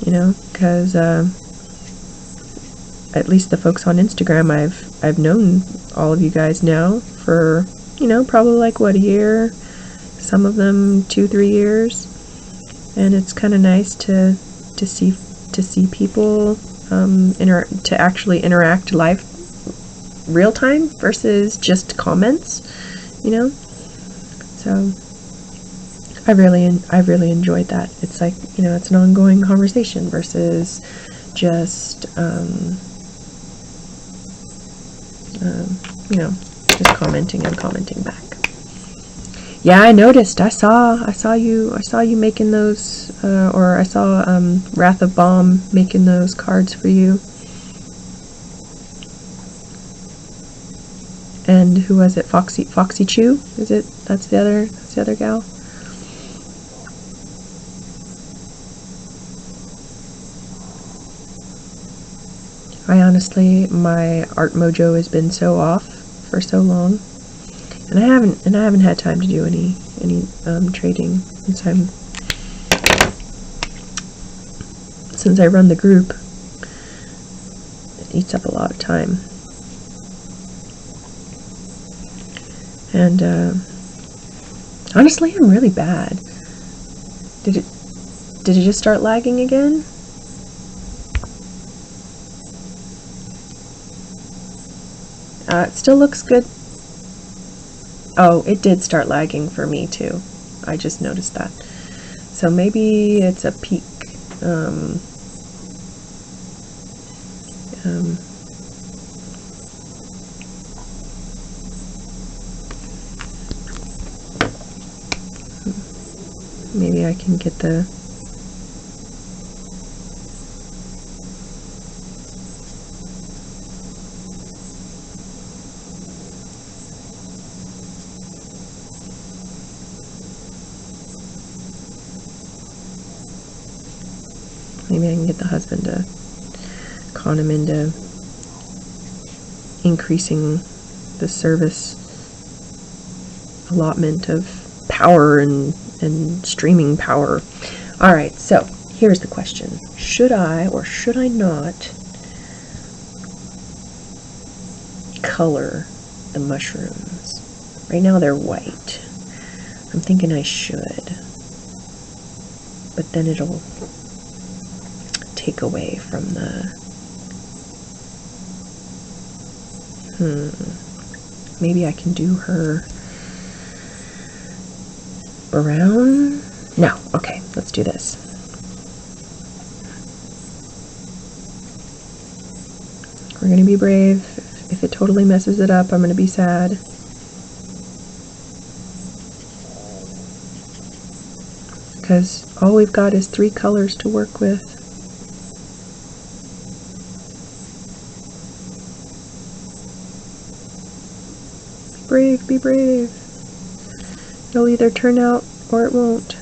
A: you know, because, at least the folks on Instagram, I've known all of you guys now for, you know, probably like, what, a year? Some of them 2-3 years. And it's kind of nice to see people to actually interact live, real time versus just comments, you know. So I've really enjoyed that. It's like, you know, it's an ongoing conversation versus just you know, just commenting and commenting back. Yeah, I noticed. I saw you making those, or I saw Wrath of Bomb making those cards for you. And who was it? Foxy Chew? Is it? That's the other gal. I honestly, my art mojo has been so off for so long. And I haven't had time to do any trading since I run the group. It eats up a lot of time. And honestly, I'm really bad. Did it just start lagging again? It still looks good. Oh, it did start lagging for me too. I just noticed that. So maybe it's a peak. Maybe I can get the... Maybe I can get the husband to con him into increasing the service allotment of power and streaming power. Alright, so here's the question. Should I or should I not color the mushrooms? Right now they're white. I'm thinking I should. But then it'll take away from the Maybe I can do her brown? No. Okay, let's do this. We're going to be brave. If it totally messes it up, I'm going to be sad. Because all we've got is 3 colors to work with. Be brave, be brave. It'll either turn out or it won't.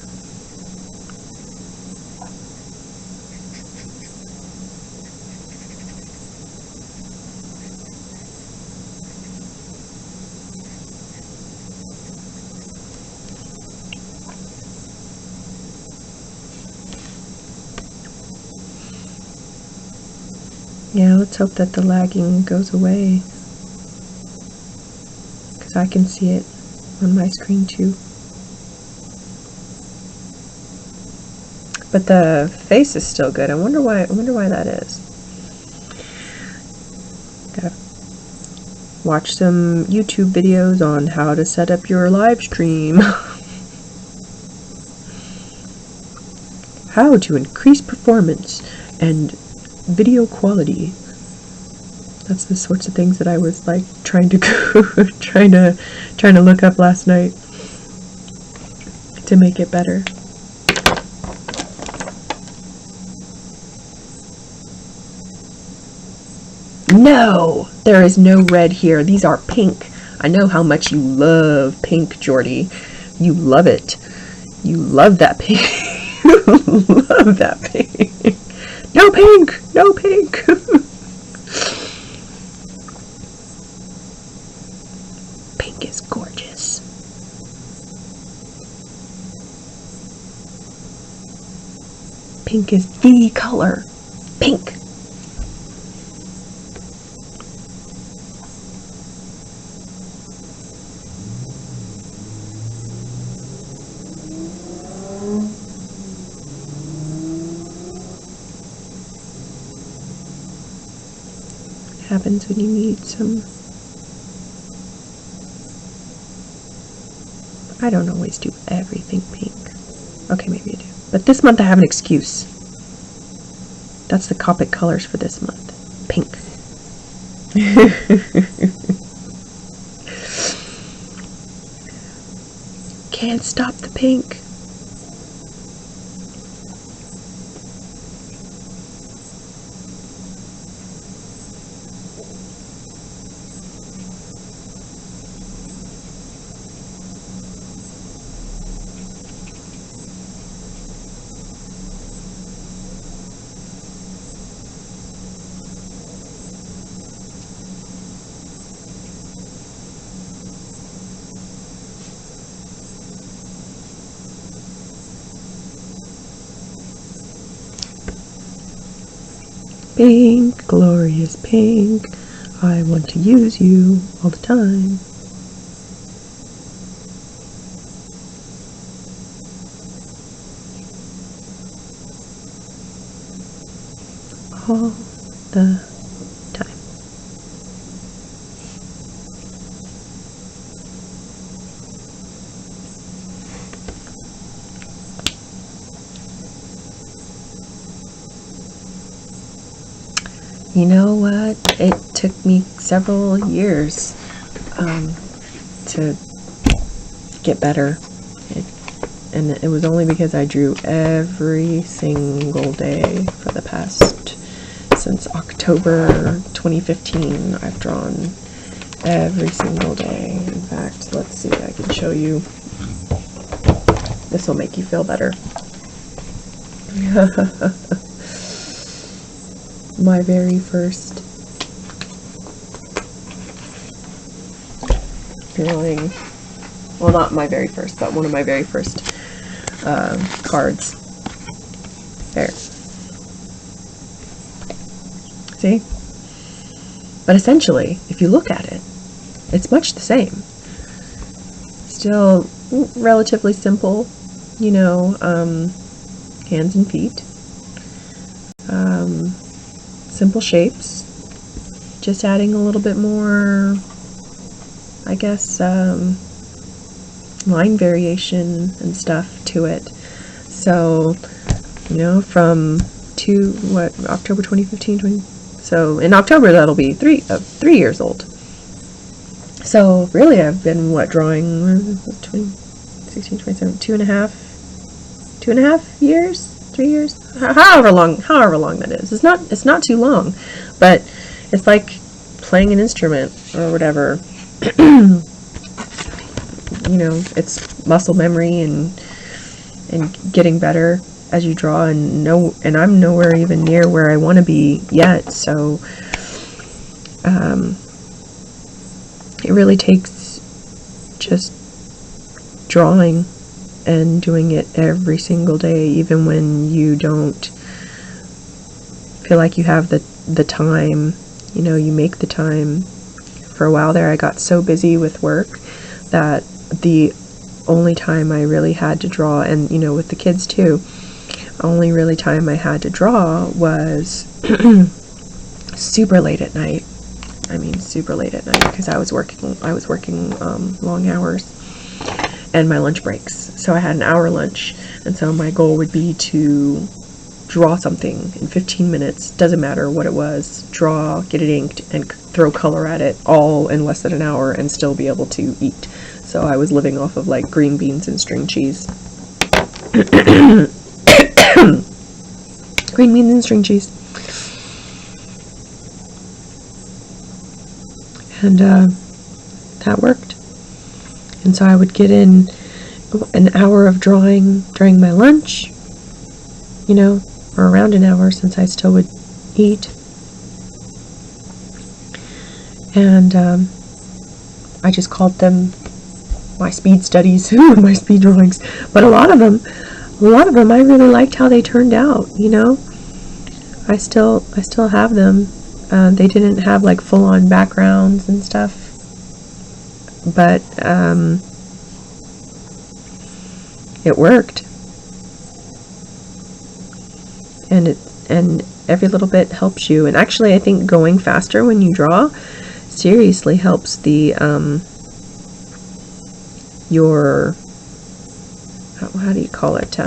A: Yeah, let's hope that the lagging goes away, because I can see it on my screen too. But the face is still good. I wonder why that is. Gotta watch some YouTube videos on how to set up your live stream. How to increase performance and video quality. That's the sorts of things that I was like trying to look up last night to make it better. No, there is no red here. These are pink. I know how much you love pink, Jordy. You love it. You love that pink. You love that pink. No pink! No pink! Pink is gorgeous. Pink is the color. Pink! Happens when you need some. I don't always do everything pink. Okay, maybe I do. But this month I have an excuse. That's the Copic Colors for this month. Pink. Can't stop the pink. Pink, glorious pink, I want to use you all the time. All the time. You know what? It took me several years to get better. And it was only because I drew every single day for the past, since October 2015, I've drawn every single day. In fact, let's see, I can show you. This will make you feel better. My very first drawing, well, not my very first, but one of my very first cards. There. See? But essentially, if you look at it, it's much the same. Still relatively simple, you know, hands and feet. Simple shapes. just adding a little bit more, I guess, line variation and stuff to it. So, you know, from October 2015, so in October that'll be 3 years old. So really I've been, drawing 16, 27, 2.5 years, 3 years, however long that is. It's not too long, but it's like playing an instrument or whatever. You know, it's muscle memory and getting better as you draw, and I'm nowhere even near where I want to be yet. So it really takes just drawing and doing it every single day, even when you don't feel like you have the time. You know, you make the time. For a while there, I got so busy with work that the only time I really had to draw, and you know, with the kids too, only really time I had to draw was super late at night. I mean, super late at night, because I was working long hours and my lunch breaks. So I had an hour lunch, and so my goal would be to draw something in 15 minutes, doesn't matter what it was, draw, get it inked, and throw color at it all in less than an hour and still be able to eat. So I was living off of like green beans and string cheese. Green beans and string cheese. And that worked. And so I would get in an hour of drawing during my lunch, you know, or around an hour, since I still would eat. And I just called them my speed studies, my speed drawings. But a lot of them, I really liked how they turned out. You know, I still have them. They didn't have like full-on backgrounds and stuff, but it worked. And every little bit helps you. And actually, I think going faster when you draw seriously helps the your, how do you call it,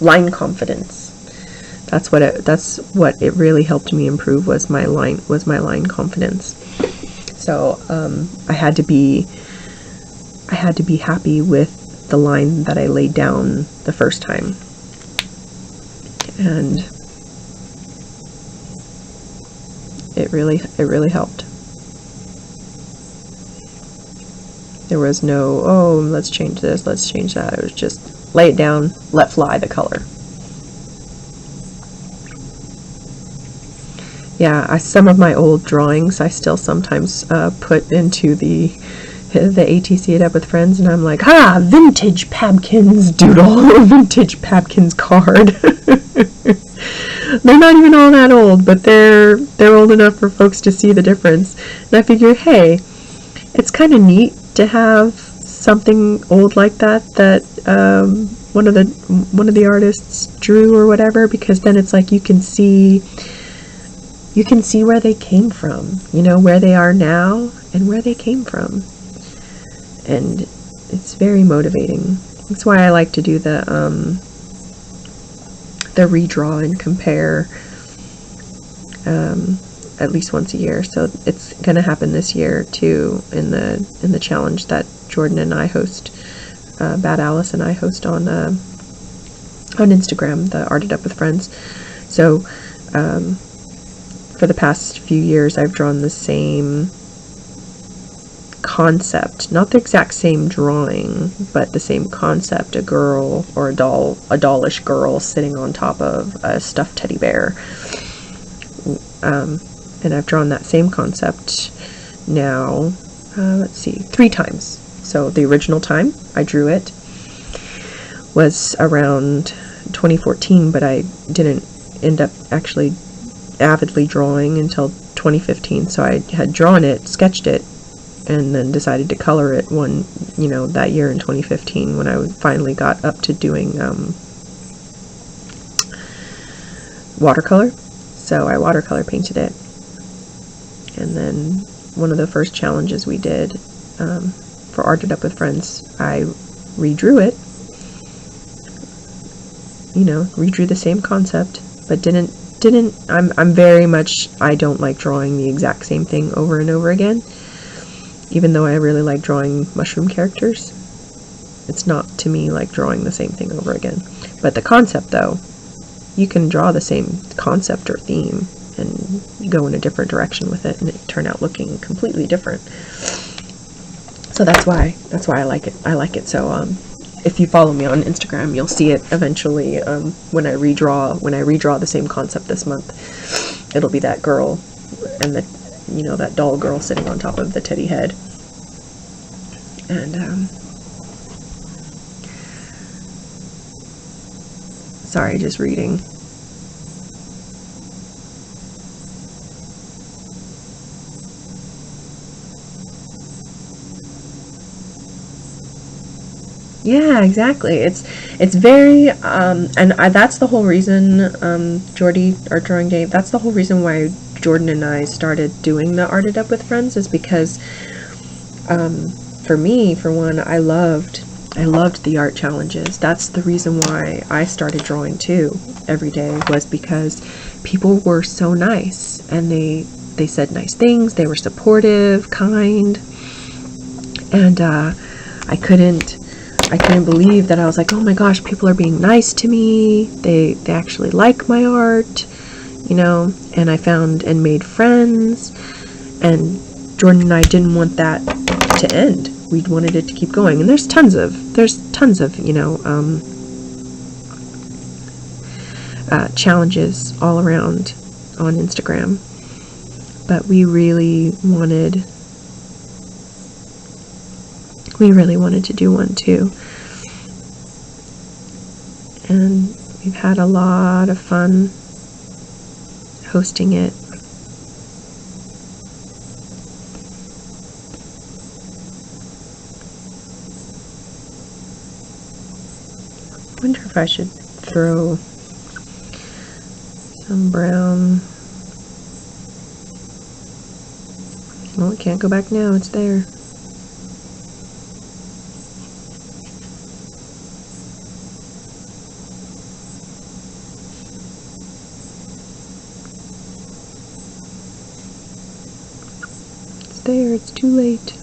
A: line confidence. That's what it really helped me improve, was my line confidence. So I had to be happy with the line that I laid down the first time. And it really helped. There was no, oh, let's change this, let's change that. It was just lay it down, let fly the color. Yeah, some of my old drawings I still sometimes put into the ATC It Up with Friends, and I'm like, vintage Pabkins doodle, vintage Pabkins card. They're not even all that old, but they're old enough for folks to see the difference. And I figure, hey, it's kind of neat to have something old like that one of the artists drew or whatever, because then it's like you can see where they came from, you know, where they are now and where they came from. And it's very motivating. That's why I like to do the redraw and compare at least once a year. So it's going to happen this year too, in the challenge that Jordan and I host, Bad Alice and I host on Instagram, the Art It Up with Friends. So for the past few years, I've drawn the same concept, not the exact same drawing, but the same concept: a girl, or a dollish girl sitting on top of a stuffed teddy bear. And I've drawn that same concept now, 3 times. So the original time I drew it was around 2014, but I didn't end up actually avidly drawing until 2015. So I had drawn it, sketched it, and then decided to color it that year in 2015, when I finally got up to doing watercolor. So I watercolor painted it. And then one of the first challenges we did for Art It Up with Friends, I redrew it, redrew the same concept, but I'm very much, I don't like drawing the exact same thing over and over again, even though I really like drawing mushroom characters. It's not to me like drawing the same thing over again. But the concept, though, you can draw the same concept or theme and go in a different direction with it, and it turn out looking completely different. So that's why I like it. I like it. So if you follow me on Instagram, you'll see it eventually. When I redraw the same concept this month, it'll be that girl and that doll girl sitting on top of the teddy head. And sorry, just reading. Yeah, exactly. It's very that's the whole reason, Jordy, Art Drawing Day, that's the whole reason why Jordan and I started doing the Art It Up with Friends, is because for me, for one, I loved the art challenges. That's the reason why I started drawing too every day, was because people were so nice, and they said nice things, they were supportive, kind, and I couldn't believe that. I was like, oh my gosh, people are being nice to me, they actually like my art, and I found and made friends, and Jordan and I didn't want that to end. We wanted it to keep going, and there's tons of challenges all around on Instagram, but we really wanted to do one too, and we've had a lot of fun hosting it. I wonder if I should throw some brown. Well, it can't go back now, it's there. It's there, it's too late.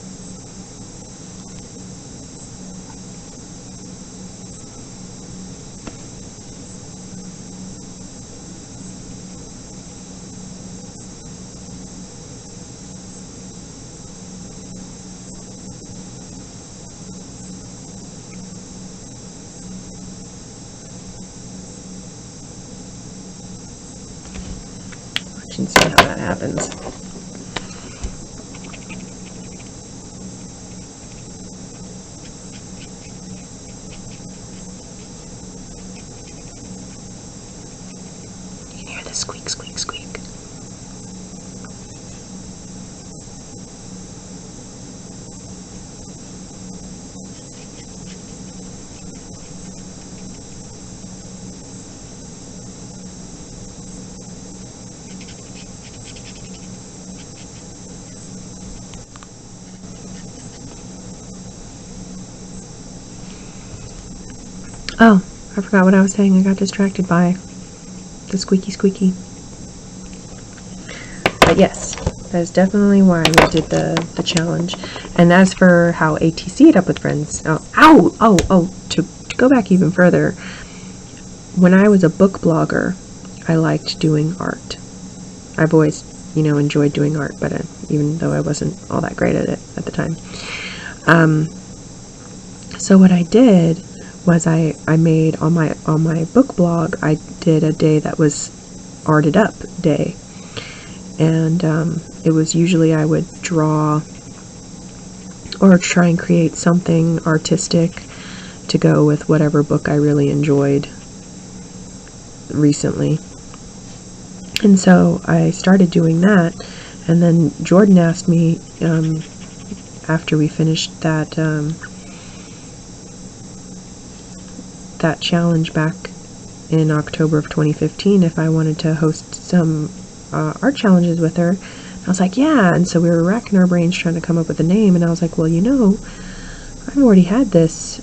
A: And see how that happens. You can hear the squeak, squeak, squeak. Oh, I forgot what I was saying. I got distracted by the squeaky squeaky. But yes, that is definitely why we did the challenge. And as for how ATC It Up with Friends, to go back even further, when I was a book blogger, I liked doing art. I've always, enjoyed doing art, but even though I wasn't all that great at it at the time. So what I did was I made on my book blog, I did a day that was Art It Up day, and it was usually I would draw or try and create something artistic to go with whatever book I really enjoyed recently. And so I started doing that, and then Jordan asked me after we finished that challenge back in October of 2015 if I wanted to host some art challenges with her I was like, yeah. And so we were racking our brains trying to come up with a name, and I was like, well, you know, I've already had this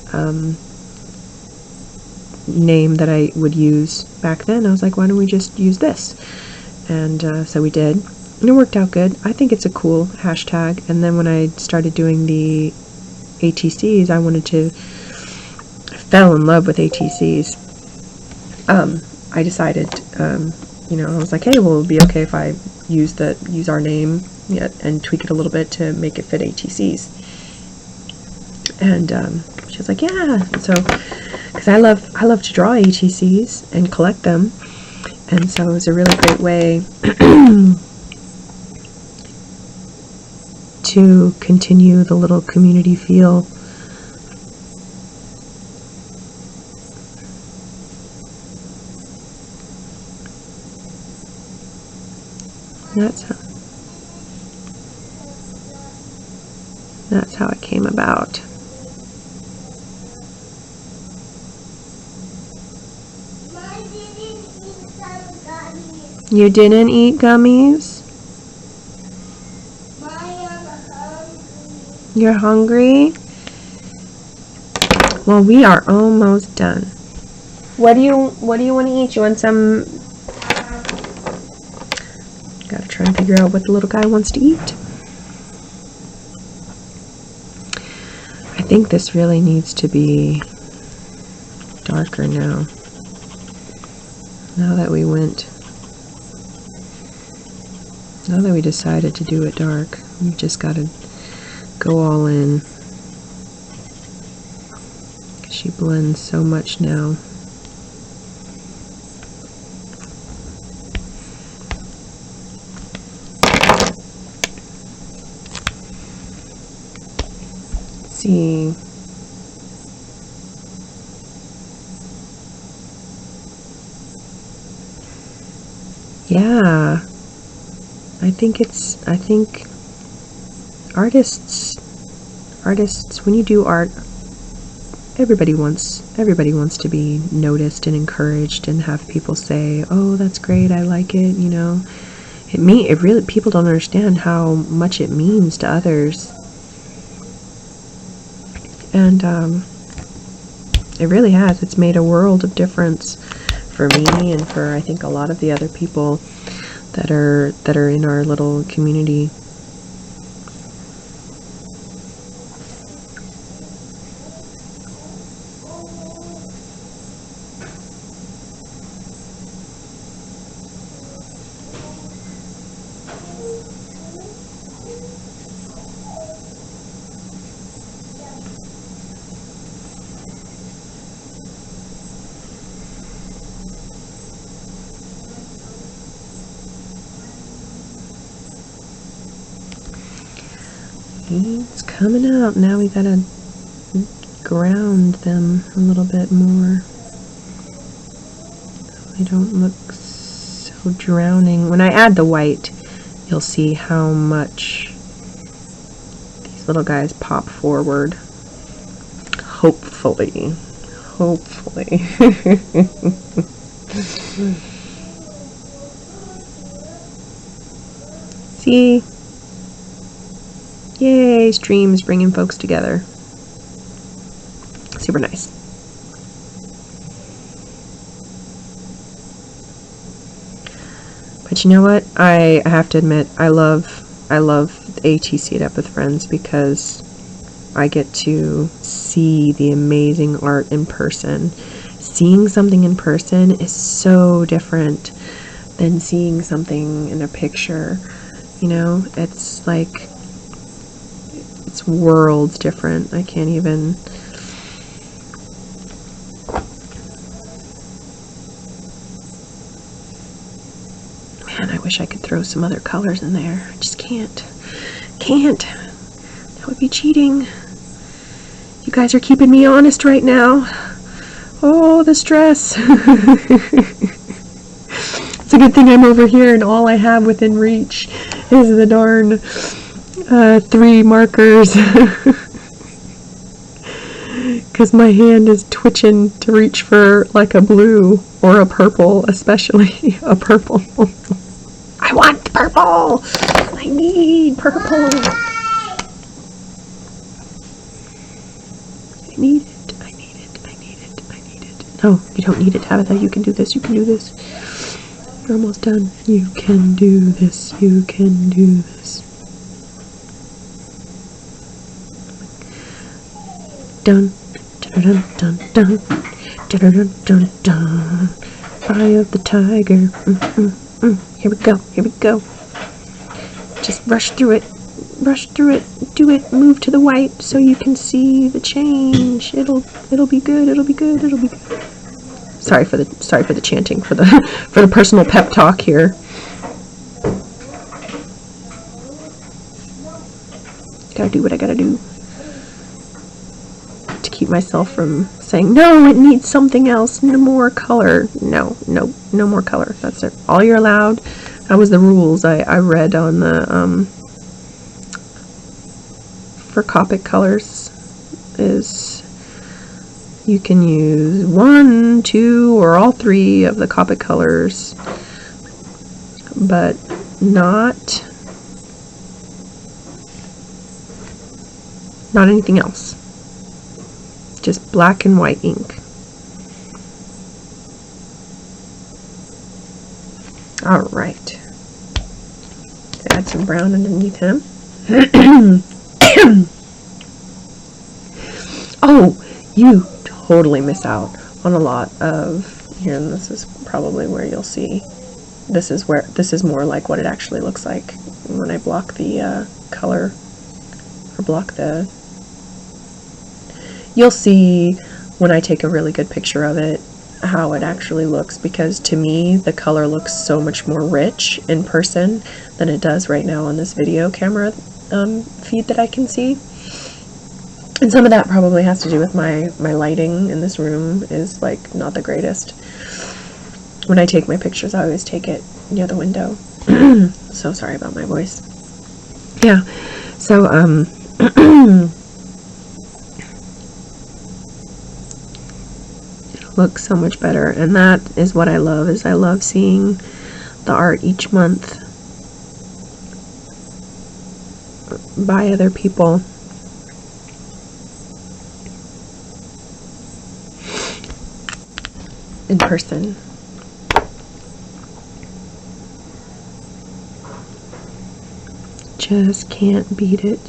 A: name that I would use back then. I was like, why don't we just use this? And so we did, and it worked out good. I think it's a cool hashtag. And then when I started doing the ATCs, I fell in love with ATCs. I decided, you know, I was like, hey, well, it would be okay if I use our name, yeah, and tweak it a little bit to make it fit ATCs. And she was like, yeah. And so, because I love to draw ATCs and collect them, and so it was a really great way to continue the little community feel. That's how it came about. You didn't eat gummies? You're hungry? Well, we are almost done. What do you want to eat? You want some? Gotta try and figure out what the little guy wants to eat. I think this really needs to be darker now. Now that we decided to do it dark, we just gotta go all in. She blends so much now. See. Yeah. I think artists, when you do art, everybody wants to be noticed and encouraged and have people say, oh, that's great, I like it, you know. It really, people don't understand how much it means to others. And it really has. It's made a world of difference for me and for, I think, a lot of the other people that are in our little community. It's coming out. Now we gotta ground them a little bit more so they don't look so drowning. When I add the white, you'll see how much these little guys pop forward. Hopefully. See? Yay, streams bringing folks together. Super nice. But you know what? I have to admit, I love ATC It Up with Friends because I get to see the amazing art in person. Seeing something in person is so different than seeing something in a picture. You know, it's like, it's worlds different. I can't even. Man, I wish I could throw some other colors in there. I just can't. That would be cheating. You guys are keeping me honest right now. Oh, the stress. It's a good thing I'm over here and all I have within reach is the darn 3 markers. Because my hand is twitching to reach for like a blue or a purple, especially a purple. I want purple! I need purple. I need it. I need it. I need it. I need it. No, you don't need it, Tabitha. You can do this. You can do this. You're almost done. You can do this. You can do this. Dun, dun, dun, dun, dun, dun, dun, dun, dun. Eye of the tiger. Here we go. Here we go. Just rush through it. Rush through it. Do it. Move to the white so you can see the change. It'll be good. It'll be good. It'll be good. Sorry for the chanting, for the personal pep talk here. Gotta do what I gotta do to keep myself from saying, no, it needs something else, no more color. No more color. That's it. All you're allowed. That was the rules I read on the for Copic Colors, is you can use 1, 2, or all 3 of the Copic colors, but not anything else. Just black and white ink. All right. Add some brown underneath him. Oh, you totally miss out on a lot of here, and this is probably where you'll see. This is more like what it actually looks like when I block the color, or block the. You'll see when I take a really good picture of it how it actually looks, because to me the color looks so much more rich in person than it does right now on this video camera feed that I can see. And some of that probably has to do with my lighting in this room is like not the greatest. When I take my pictures, I always take it near the window. So sorry about my voice. Yeah, so looks so much better, and that is what I love, is I love seeing the art each month by other people. In person. Just can't beat it.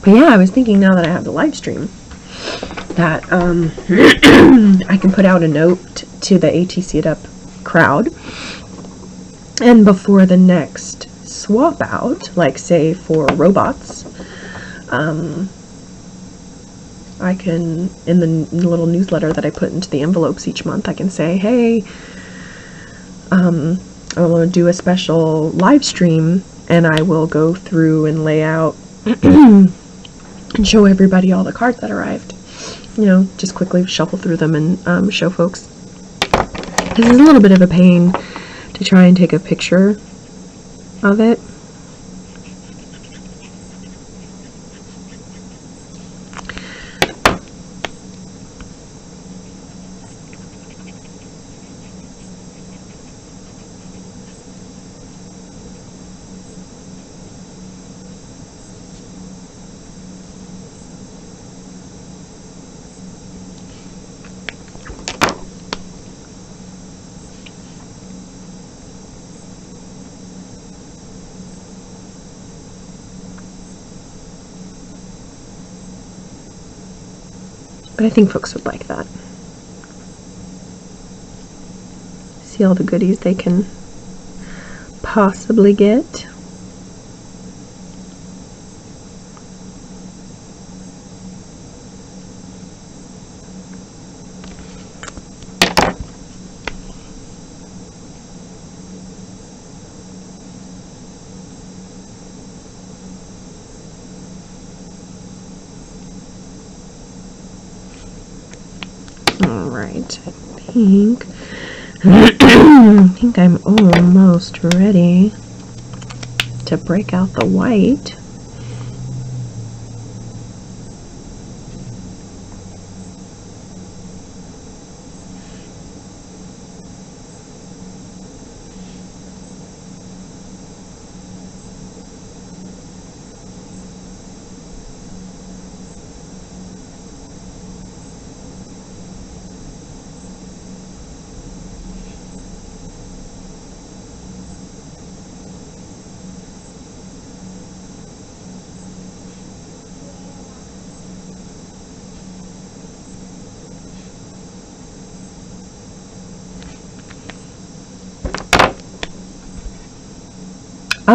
A: But yeah, I was thinking now that I have the live stream that I can put out a note to the ATC It Up crowd, and before the next swap out, like say for robots, I can, in the little newsletter that I put into the envelopes each month, I can say, hey, I want to do a special live stream, and I will go through and lay out and show everybody all the cards that arrived. You know, just quickly shuffle through them and show folks. This is a little bit of a pain to try and take a picture of it. But I think folks would like that. See all the goodies they can possibly get. Alright, I think I'm almost ready to break out the white.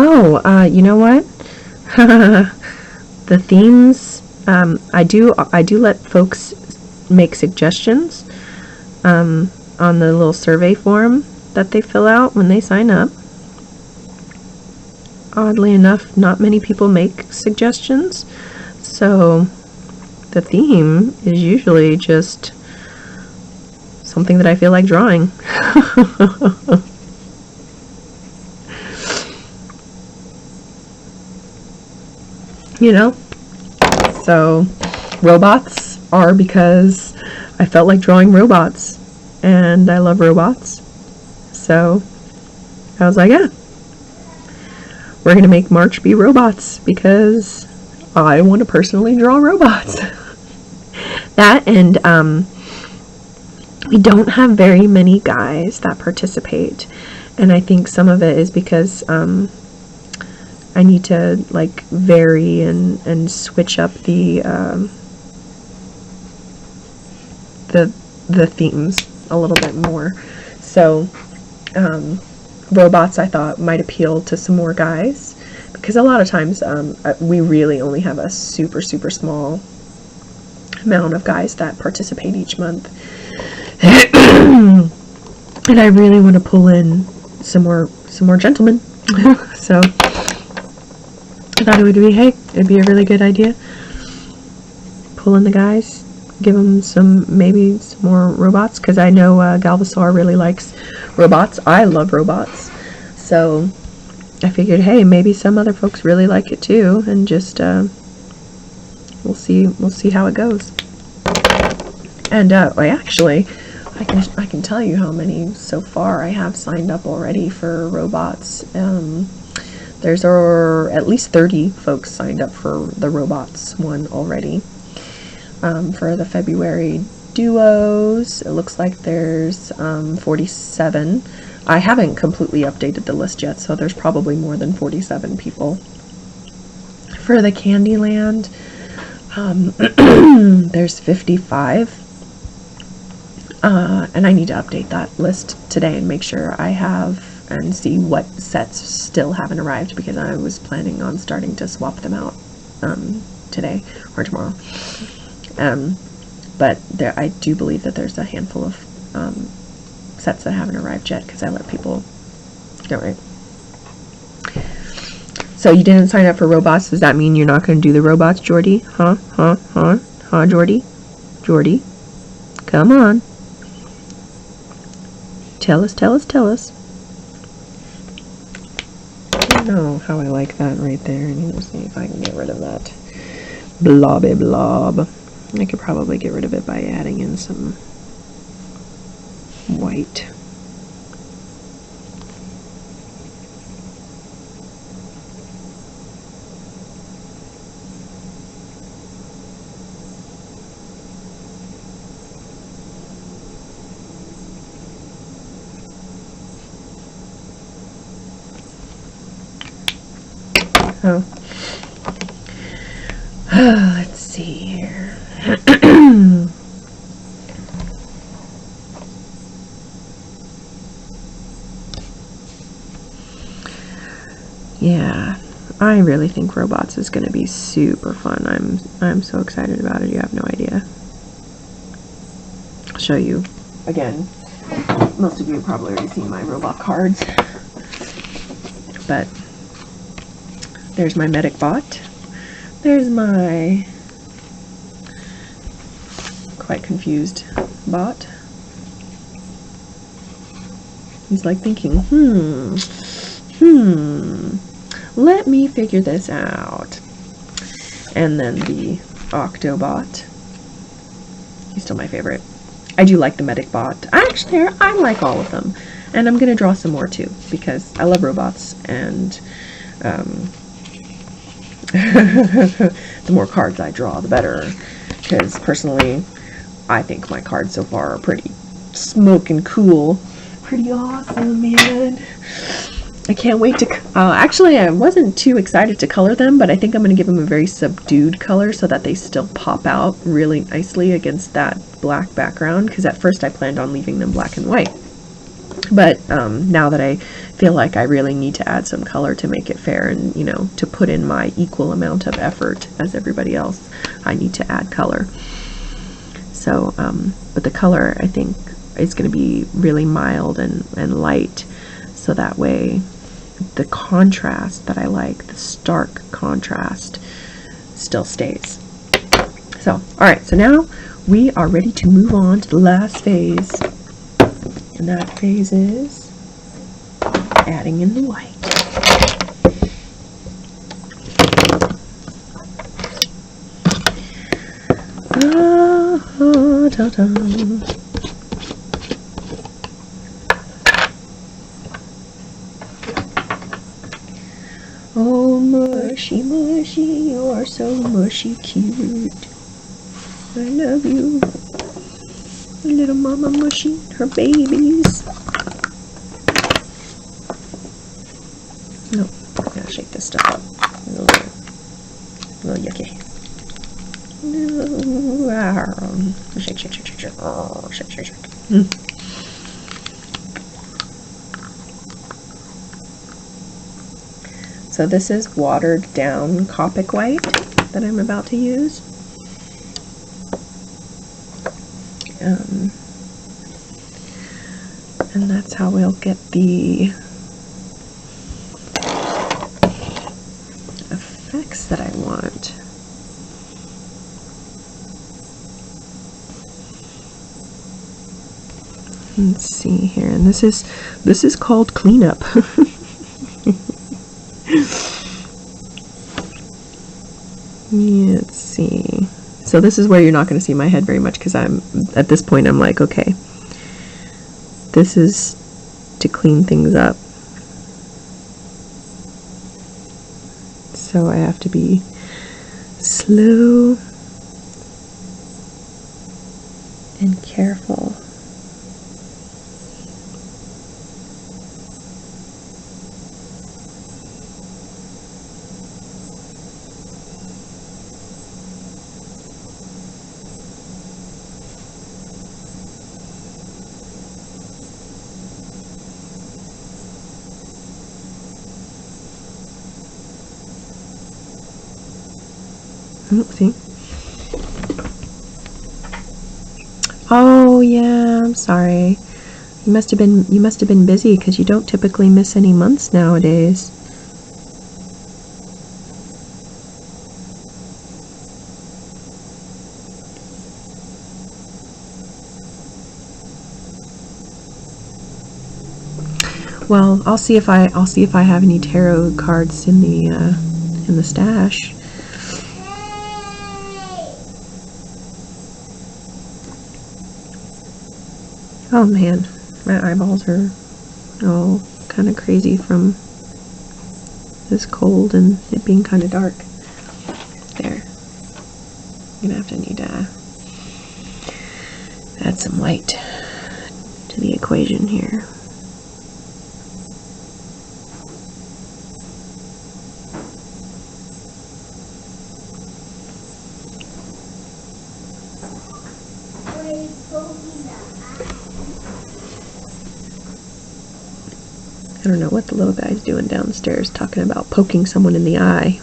A: Oh, you know what? The themes, I do let folks make suggestions on the little survey form that they fill out when they sign up. Oddly enough, not many people make suggestions, so the theme is usually just something that I feel like drawing. You know? So, robots are because I felt like drawing robots, and I love robots. So, I was like, yeah, we're going to make March be robots because I want to personally draw robots. That, and we don't have very many guys that participate, and I think some of it is because I need to like vary and switch up the themes a little bit more. So robots I thought might appeal to some more guys, because a lot of times we really only have a super small amount of guys that participate each month. And I really want to pull in some more gentlemen. So I thought it'd be a really good idea. Pull in the guys, give them maybe some more robots, because I know Galvasaur really likes robots. I love robots, so I figured, hey, maybe some other folks really like it too, and just we'll see how it goes. And I can tell you how many so far I have signed up already for robots. There's at least 30 folks signed up for the robots one already. For the February duos, it looks like there's 47. I haven't completely updated the list yet, so there's probably more than 47 people. For the Candyland, there's 55. And I need to update that list today and make sure I have and see what sets still haven't arrived, because I was planning on starting to swap them out today or tomorrow. But I do believe that there's a handful of sets that haven't arrived yet, because I let people go. Right. So you didn't sign up for robots. Does that mean you're not going to do the robots, Jordy? Huh, Jordy? Jordy? Come on. Tell us. I don't know how I like that right there. I need to see if I can get rid of that blobby blob. I could probably get rid of it by adding in some white. Oh. Let's see here. Yeah, I really think robots is going to be super fun. I'm so excited about it. You have no idea. I'll show you again. Most of you have probably already seen my robot cards, but there's my medic bot. There's my quite confused bot. He's like thinking, let me figure this out. And then the Octobot. He's still my favorite. I do like the medic bot. Actually, I like all of them. And I'm gonna draw some more too, because I love robots, and the more cards I draw, the better. Because personally, I think my cards so far are pretty smoking cool. Pretty awesome, man. I can't wait to... actually, I wasn't too excited to color them, but I think I'm going to give them a very subdued color so that they still pop out really nicely against that black background, because at first I planned on leaving them black and white. But now that I feel like I really need to add some color to make it fair, and you know, to put in my equal amount of effort as everybody else, I need to add color. So but the color, I think, is going to be really mild and light, so that way the contrast that I like, the stark contrast, still stays. So alright, so now we are ready to move on to the last phase, and that phase is adding in the white. Oh, mushy, mushy, you're so mushy cute. I love you. Little mama mushy, her babies. No, I gotta shake this stuff up. A little yucky. Shake, shake, shake, shake, shake. Oh, shake, shake, shake. So this is watered down Copic white that I'm about to use. And that's how we'll get the effects that I want. Let's see here, and this is called cleanup. Yeah, let's see. So this is where you're not going to see my head very much, because at this point I'm like, okay, this is to clean things up. So I have to be slow and careful. Oh, see? Oh yeah, I'm sorry. You must have been busy, because you don't typically miss any months nowadays. Well, I'll see if I have any tarot cards in the stash. Oh man, my eyeballs are all kind of crazy from this cold and it being kind of dark. There. I'm gonna have to need to add some light to the equation here. I don't know what the little guy's doing downstairs, talking about poking someone in the eye.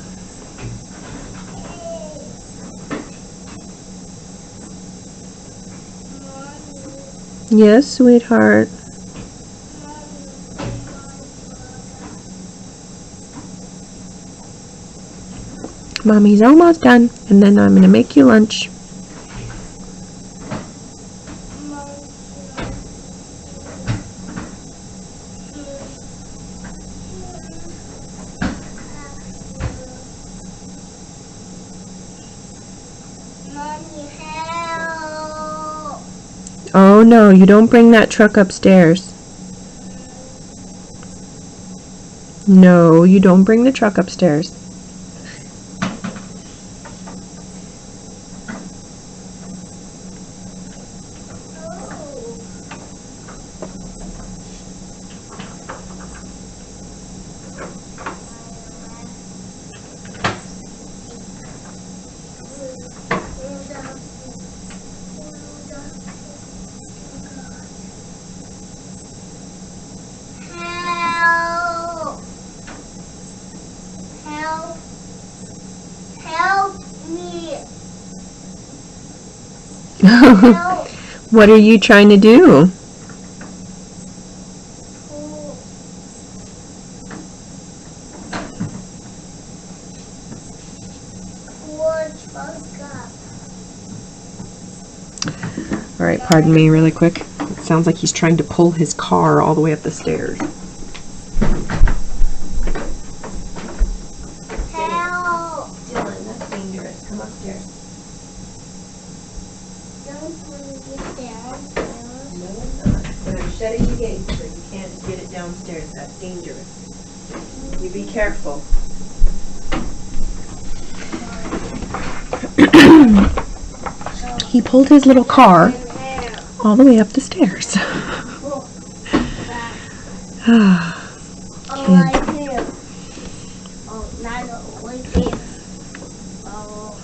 A: Yes, sweetheart. Mommy's almost done, and then I'm gonna make you lunch. Oh no, you don't bring that truck upstairs. No, you don't bring the truck upstairs.
B: Help me. Help.
A: What are you trying to do? Alright, pardon me really quick. It sounds like he's trying to pull his car all the way up the stairs.
B: Help.
A: Dylan, that's dangerous. Come upstairs.
B: Don't want to get down.
A: No, I'm not. But I'm shutting the gate so you can't get it downstairs. That's dangerous. You be careful. He pulled his little car all the way up the stairs.
B: Right here. Oh, not right there. Oh.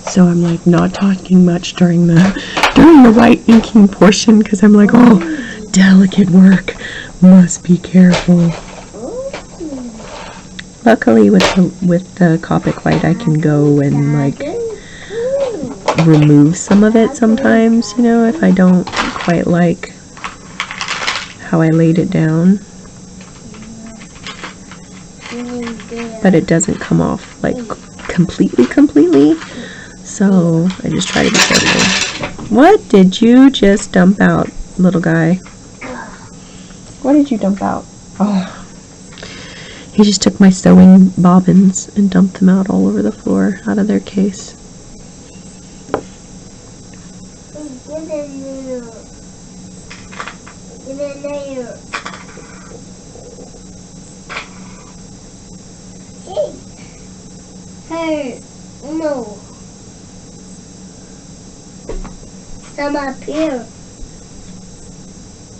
A: So I'm like not talking much during the white inking portion because I'm like, oh, delicate work, must be careful. Luckily with the Copic white I can go and like remove some of it sometimes, you know, if I don't quite like how I laid it down. But it doesn't come off like completely. So I just try to be careful. What did you just dump out, little guy? What did you dump out? Oh. He just took my sewing bobbins and dumped them out all over the floor, out of their case.
B: Hey, no. Some up here.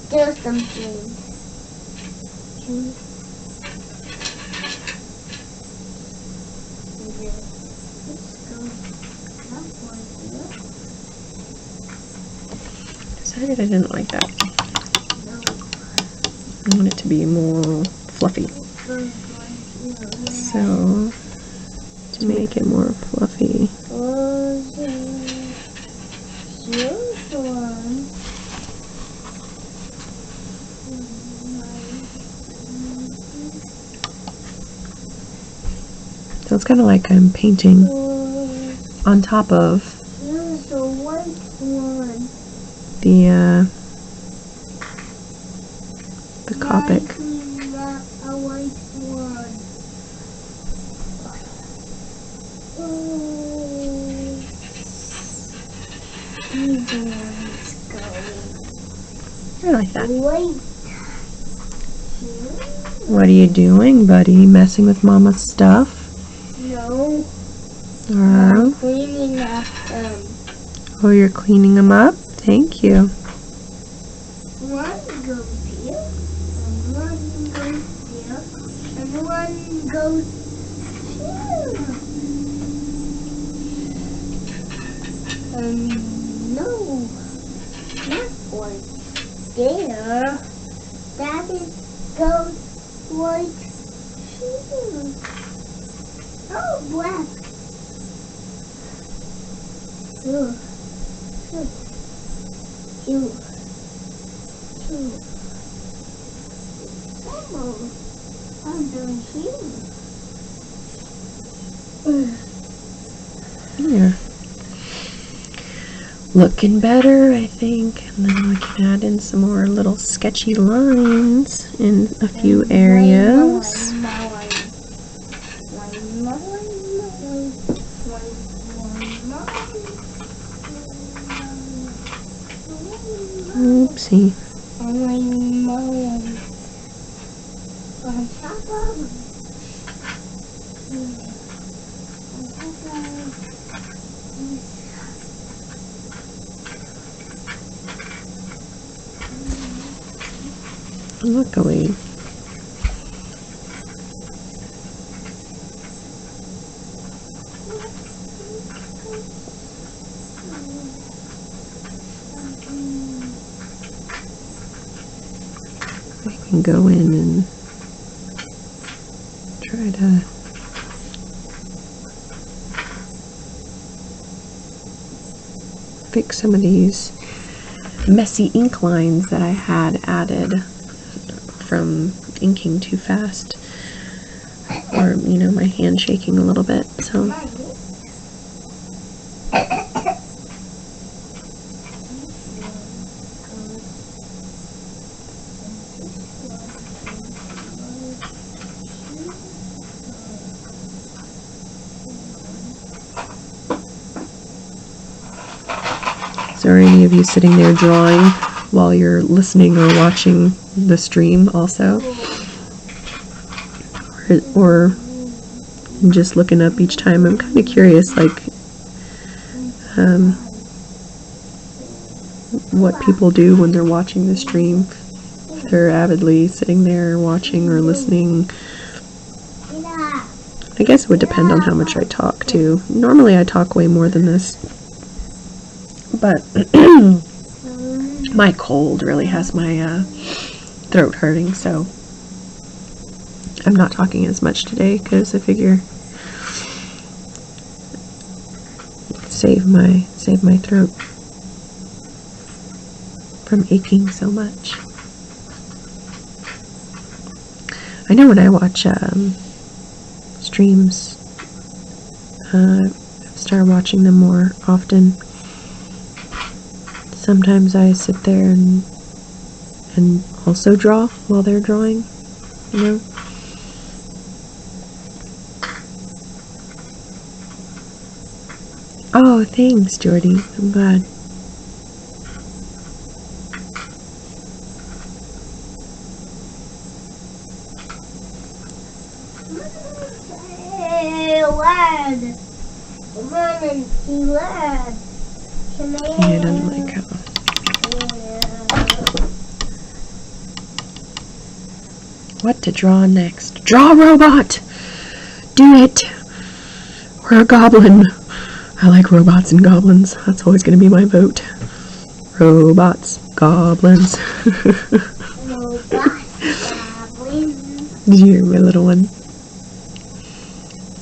B: Do something.
A: Decided I didn't like that. I want it to be more fluffy. So, to make it more fluffy. So it's kind of like I'm painting on top of the Copic. I like that. What are you doing, buddy? Messing with Mama's stuff?
B: No. I'm cleaning up them.
A: Oh, you're cleaning them up? Thank you.
B: One goes here, and one goes here, and one goes here. No, that one there. That goes right here. Oh, black. Two. I'm doing here.
A: Yeah. looking better, I think. And then we can add in some more little sketchy lines in a few areas. Oopsie. Luckily, I can go in and try to fix some of these messy ink lines that I had added from inking too fast, or my hand shaking a little bit. So is there any of you sitting there drawing while you're listening or watching the stream also? Or just looking up each time? I'm kind of curious, like, what people do when they're watching the stream. If they're avidly sitting there watching or listening. I guess it would depend on how much I talk too. Normally I talk way more than this, but my cold really has my throat hurting, so I'm not talking as much today because I figure save my throat from aching so much. I know when I watch streams, I've started watching them more often. Sometimes I sit there and also draw while they're drawing, Oh, thanks, Jordy. I'm glad. Yeah, I don't like how. What to draw next? Draw a robot! Do it! Or a goblin. I like robots and goblins. That's always going to be my vote. Robots, goblins.
B: Robots, goblins.
A: Did you hear my little one?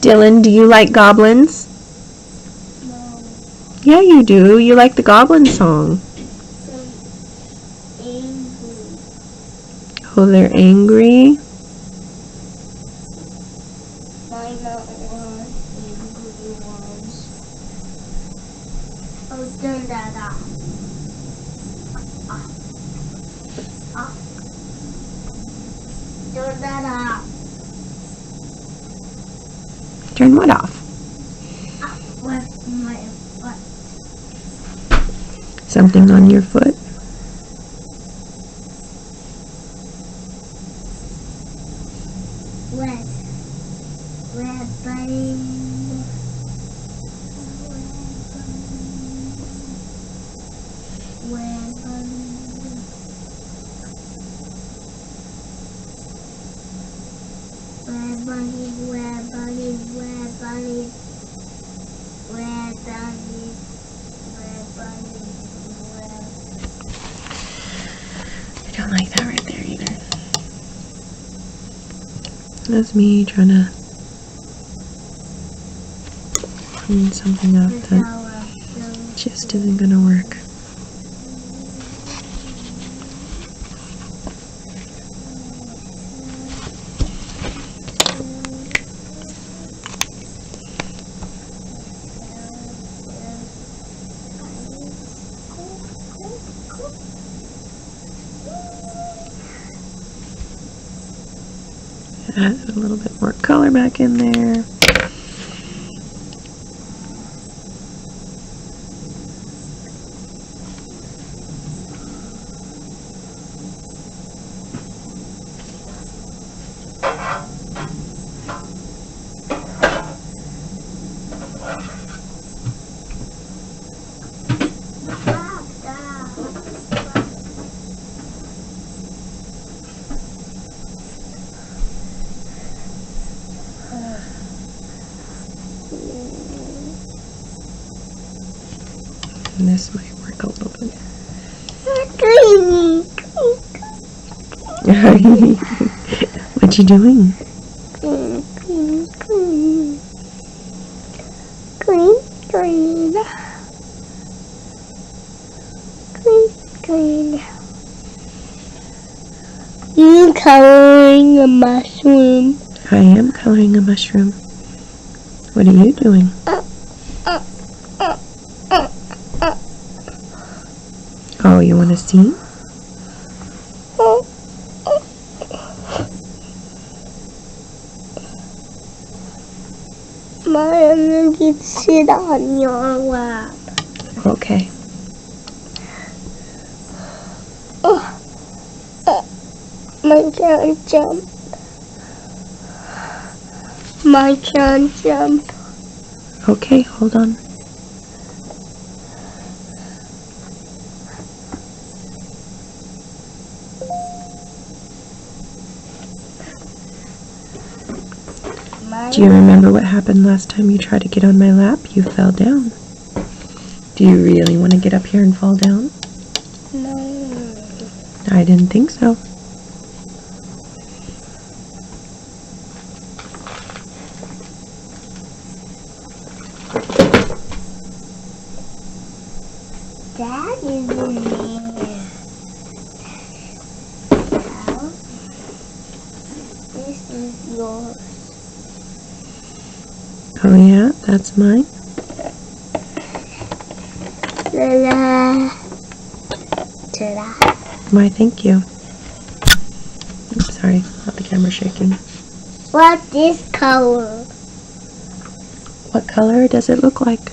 A: Dylan, do you like goblins?
B: No.
A: Yeah, you do. You like the goblin song.
B: Angry.
A: Oh, they're angry?
B: Why not one angry ones? Oh, turn that off. Off. Turn that off.
A: Turn what off?
B: With my foot.
A: Something on your foot?
B: Red. Red bunny. Red bunny. Red bunny, red bunny, red bunny. Red bunny, red bunny, red.
A: I don't like that right there either. That's me trying to clean something up that just isn't going to work. Add a little bit more color back in there. And this might work a little bit. What you doing?
B: Green, green, green. Green, green. Green, green. You coloring a mushroom.
A: I am coloring a mushroom. What are you doing? Oh, you want to see?
B: Mom, you can sit on your lap.
A: Okay.
B: My can't jump. My can't jump.
A: Okay, hold on. Do you remember what happened last time you tried to get on my lap? You fell down. Do you really want to get up here and fall down?
B: No.
A: I didn't think so.
B: Dad is in there. Now, this is yours.
A: Oh yeah, that's mine.
B: Ta-da. Ta-da.
A: Why, thank you. Oops, sorry, not the camera shaking.
B: What this color?
A: What color does it look like?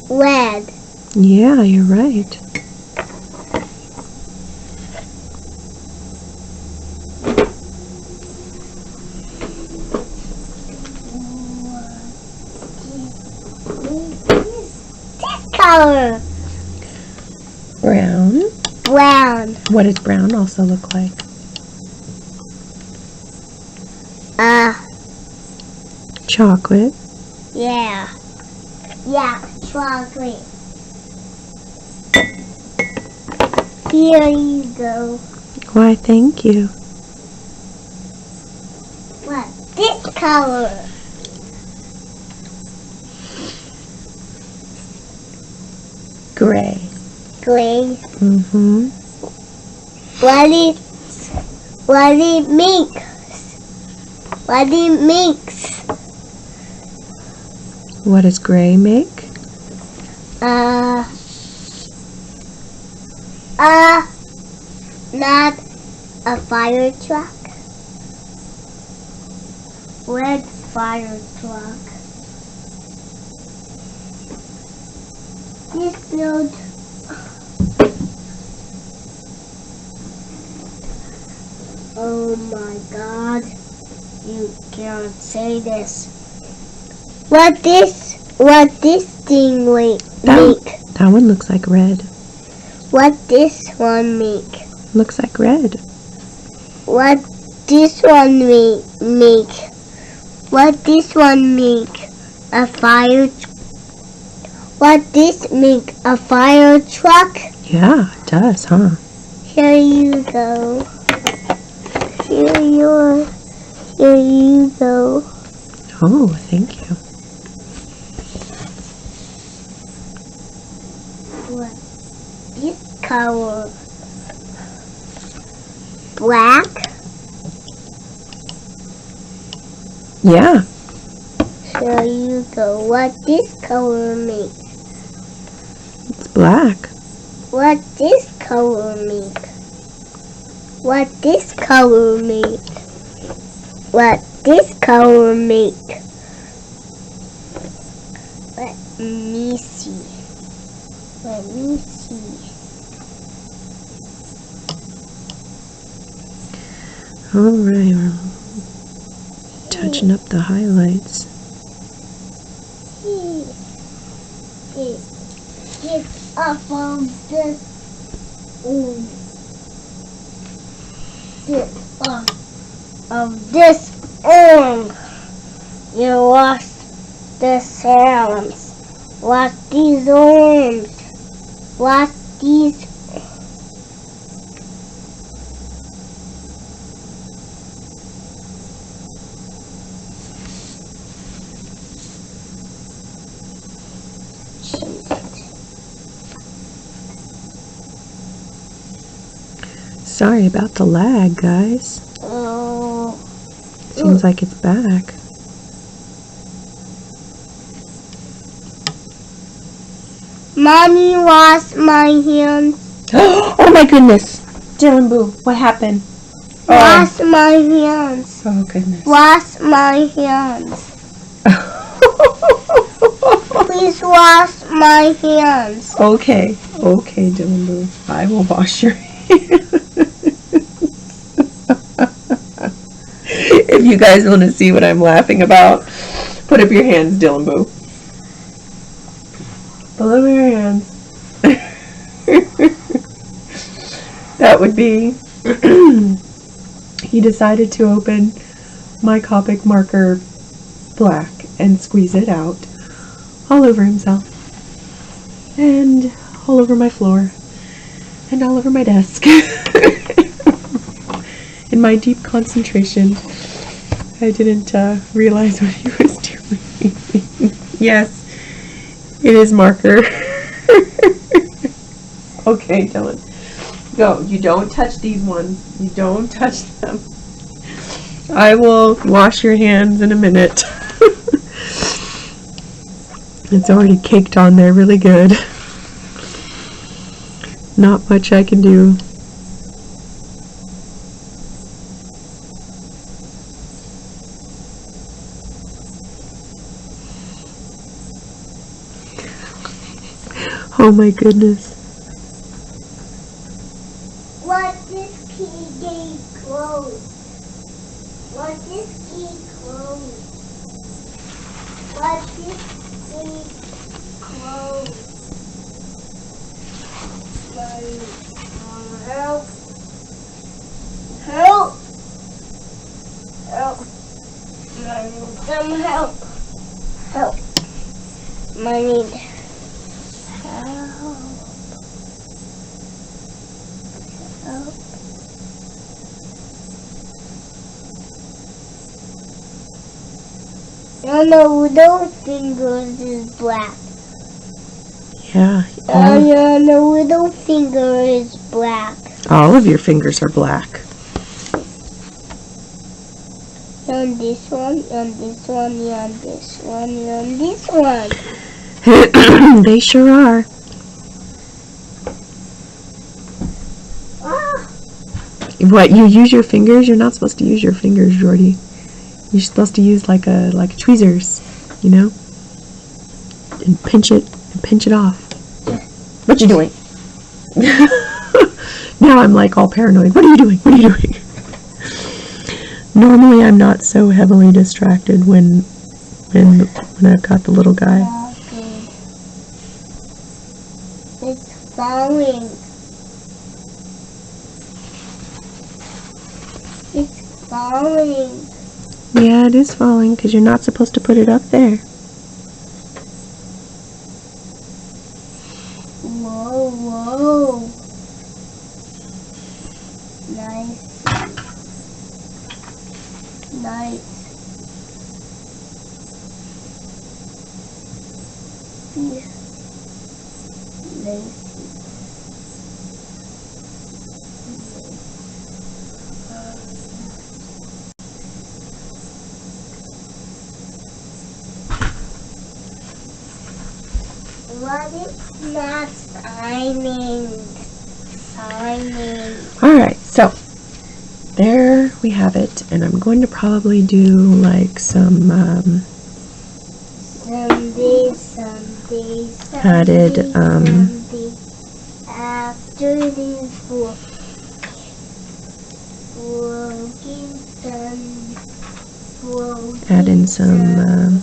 B: Red.
A: Yeah, you're right.
B: This color.
A: Brown.
B: Brown.
A: What does brown also look like? Chocolate.
B: Yeah. Yeah, chocolate. Here you go.
A: Why, thank you.
B: What? This color.
A: Gray.
B: Gray.
A: Mm-hmm.
B: What it makes? What it makes?
A: What does gray make?
B: Not a fire truck. Red fire truck. This build. Oh my God! You can't say this. What this thing make?
A: That one looks like red.
B: What this one make?
A: Looks like red.
B: What this one make? What this one make? A fire. What this make? A fire truck?
A: Yeah, it does, huh?
B: Here you go. Here you go.
A: Oh, thank you.
B: What? This color. Black?
A: Yeah.
B: Here you go. What this color make?
A: It's black.
B: What this color make? What this color make? what this color make. Let me see. Let me see.
A: Alright, we're touching up the highlights.
B: Get up on this. Get up of this arm. You lost the sounds. Lost these arms. Lost these.
A: Sorry about the lag, guys.
B: Oh.
A: Seems like it's back.
B: Mommy washed my hands.
A: Oh my goodness! Dylan Boo, what happened?
B: Wash my hands.
A: Oh goodness.
B: Wash my hands. Please wash my hands.
A: Okay, okay, Dylan Boo. I will wash your hands. If you guys want to see what I'm laughing about, put up your hands, Dylan Boo. Put up your hands. That would be he decided to open my Copic marker black and squeeze it out all over himself and all over my floor and all over my desk. In my deep concentration, I didn't realize what he was doing. Yes, it is marker. Okay, Dylan. Go. You don't touch these ones. You don't touch them. I will wash your hands in a minute. It's already caked on there really good. Not much I can do. Oh my goodness.
B: What this key gate closed? What this key closed? What this key closed? Help! Help! Help! I need some help. Help! I need help. Help. No, little fingers is black.
A: Yeah.
B: The little finger is black.
A: All of your fingers are black.
B: And this one, and this one, and this one, and this one.
A: They sure are.
B: Ah.
A: What, you use your fingers? You're not supposed to use your fingers, Jordy. You're supposed to use like tweezers, you know? And pinch it off. What you doing? Now I'm like all paranoid. What are you doing? What are you doing? Normally I'm not so heavily distracted when I've got the little guy.
B: Okay. It's falling. It's falling.
A: Yeah, it is falling because you're not supposed to put it up there.
B: Whoa, whoa. Nice. Nice. Yeah. Nice. What is not signing? Signing.
A: Alright, so there we have it, and I'm going to probably do like some added
B: after this book.
A: Add in some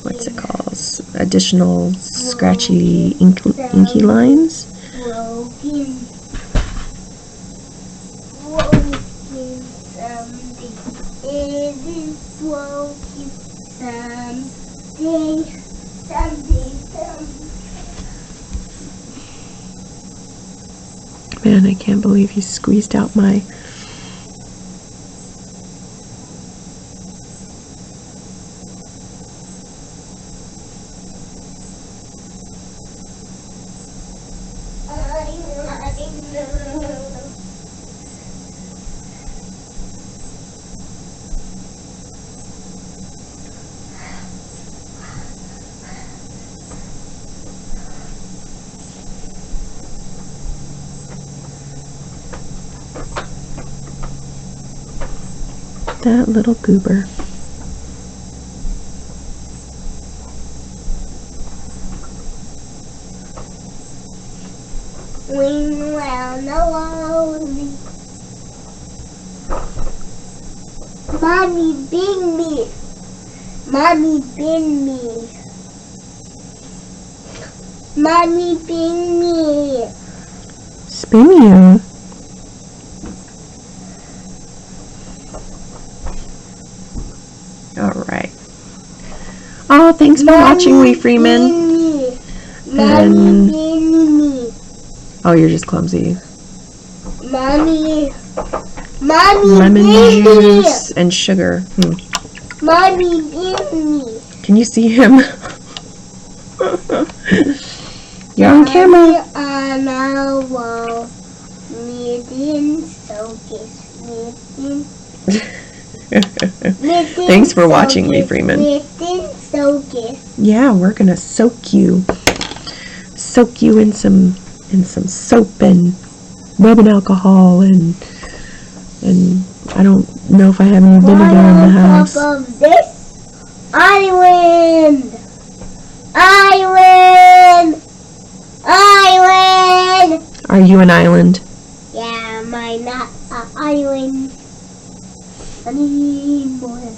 A: what's it called? Additional scratchy inky lines. Man, I can't believe he squeezed out my... That little goober.
B: Wing round the lonely. Mommy, bing me. Mommy, bing me. Mommy, bing me.
A: Spin you. Alright. Oh, thanks for watching, Wee Freeman.
B: Mommy, bing me.
A: Oh, you're just clumsy.
B: Mommy,
A: lemon
B: bing
A: juice
B: me.
A: and sugar.
B: Mommy, bing me.
A: Can you see him? You're on camera.
B: On a wall, knitting, knitting.
A: Thanks for watching, Wee Freeman. Yeah, we're gonna soak you in some soap and rubbing alcohol and I don't know if I have any vinegar in the house.
B: On top of this island.
A: Are you an island?
B: Yeah, am I not an island anymore?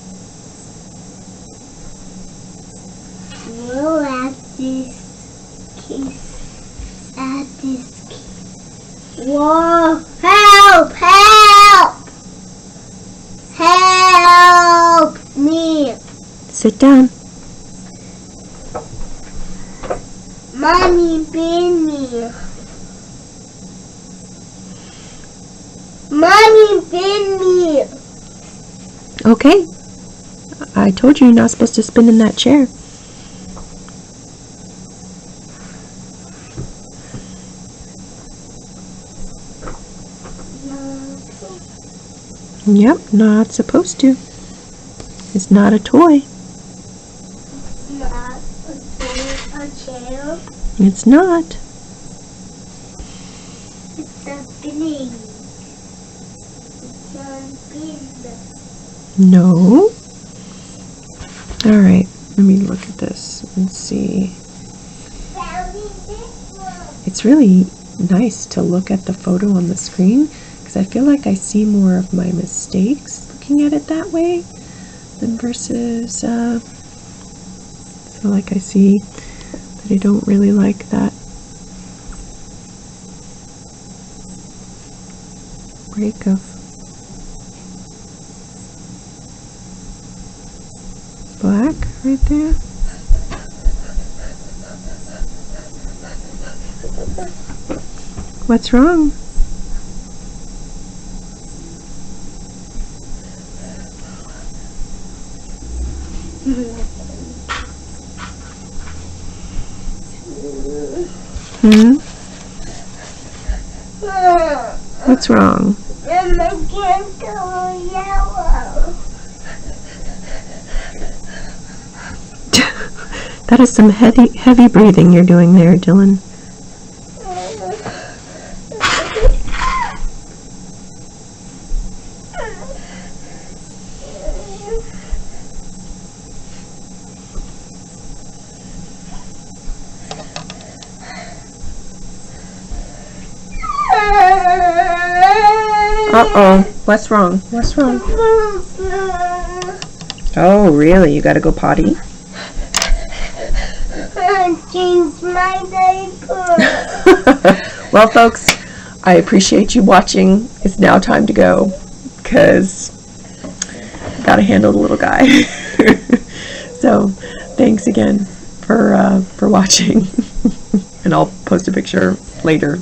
B: We'll at this case. Whoa! Help! Help me!
A: Sit down.
B: Mommy, bing me. Mommy, bing me.
A: Okay. I told you you're not supposed to spin in that chair. Yep, not supposed to. It's not a toy.
B: Not a chair.
A: It's not.
B: It's a spinning. It's a spin.
A: No. Alright, let me look at this and see. It's really nice to look at the photo on the screen because I feel like I see more of my mistakes looking at it that way than versus I feel like I see that I don't really like that break of black right there. What's wrong? What's wrong?
B: And I can't go yellow.
A: That is some heavy breathing you're doing there, Dylan. Uh-oh. What's wrong? What's wrong? Oh, really? You gotta go potty?
B: Change my diaper.
A: Well, folks, I appreciate you watching. It's now time to go, because gotta handle the little guy. So, thanks again for watching. And I'll post a picture later.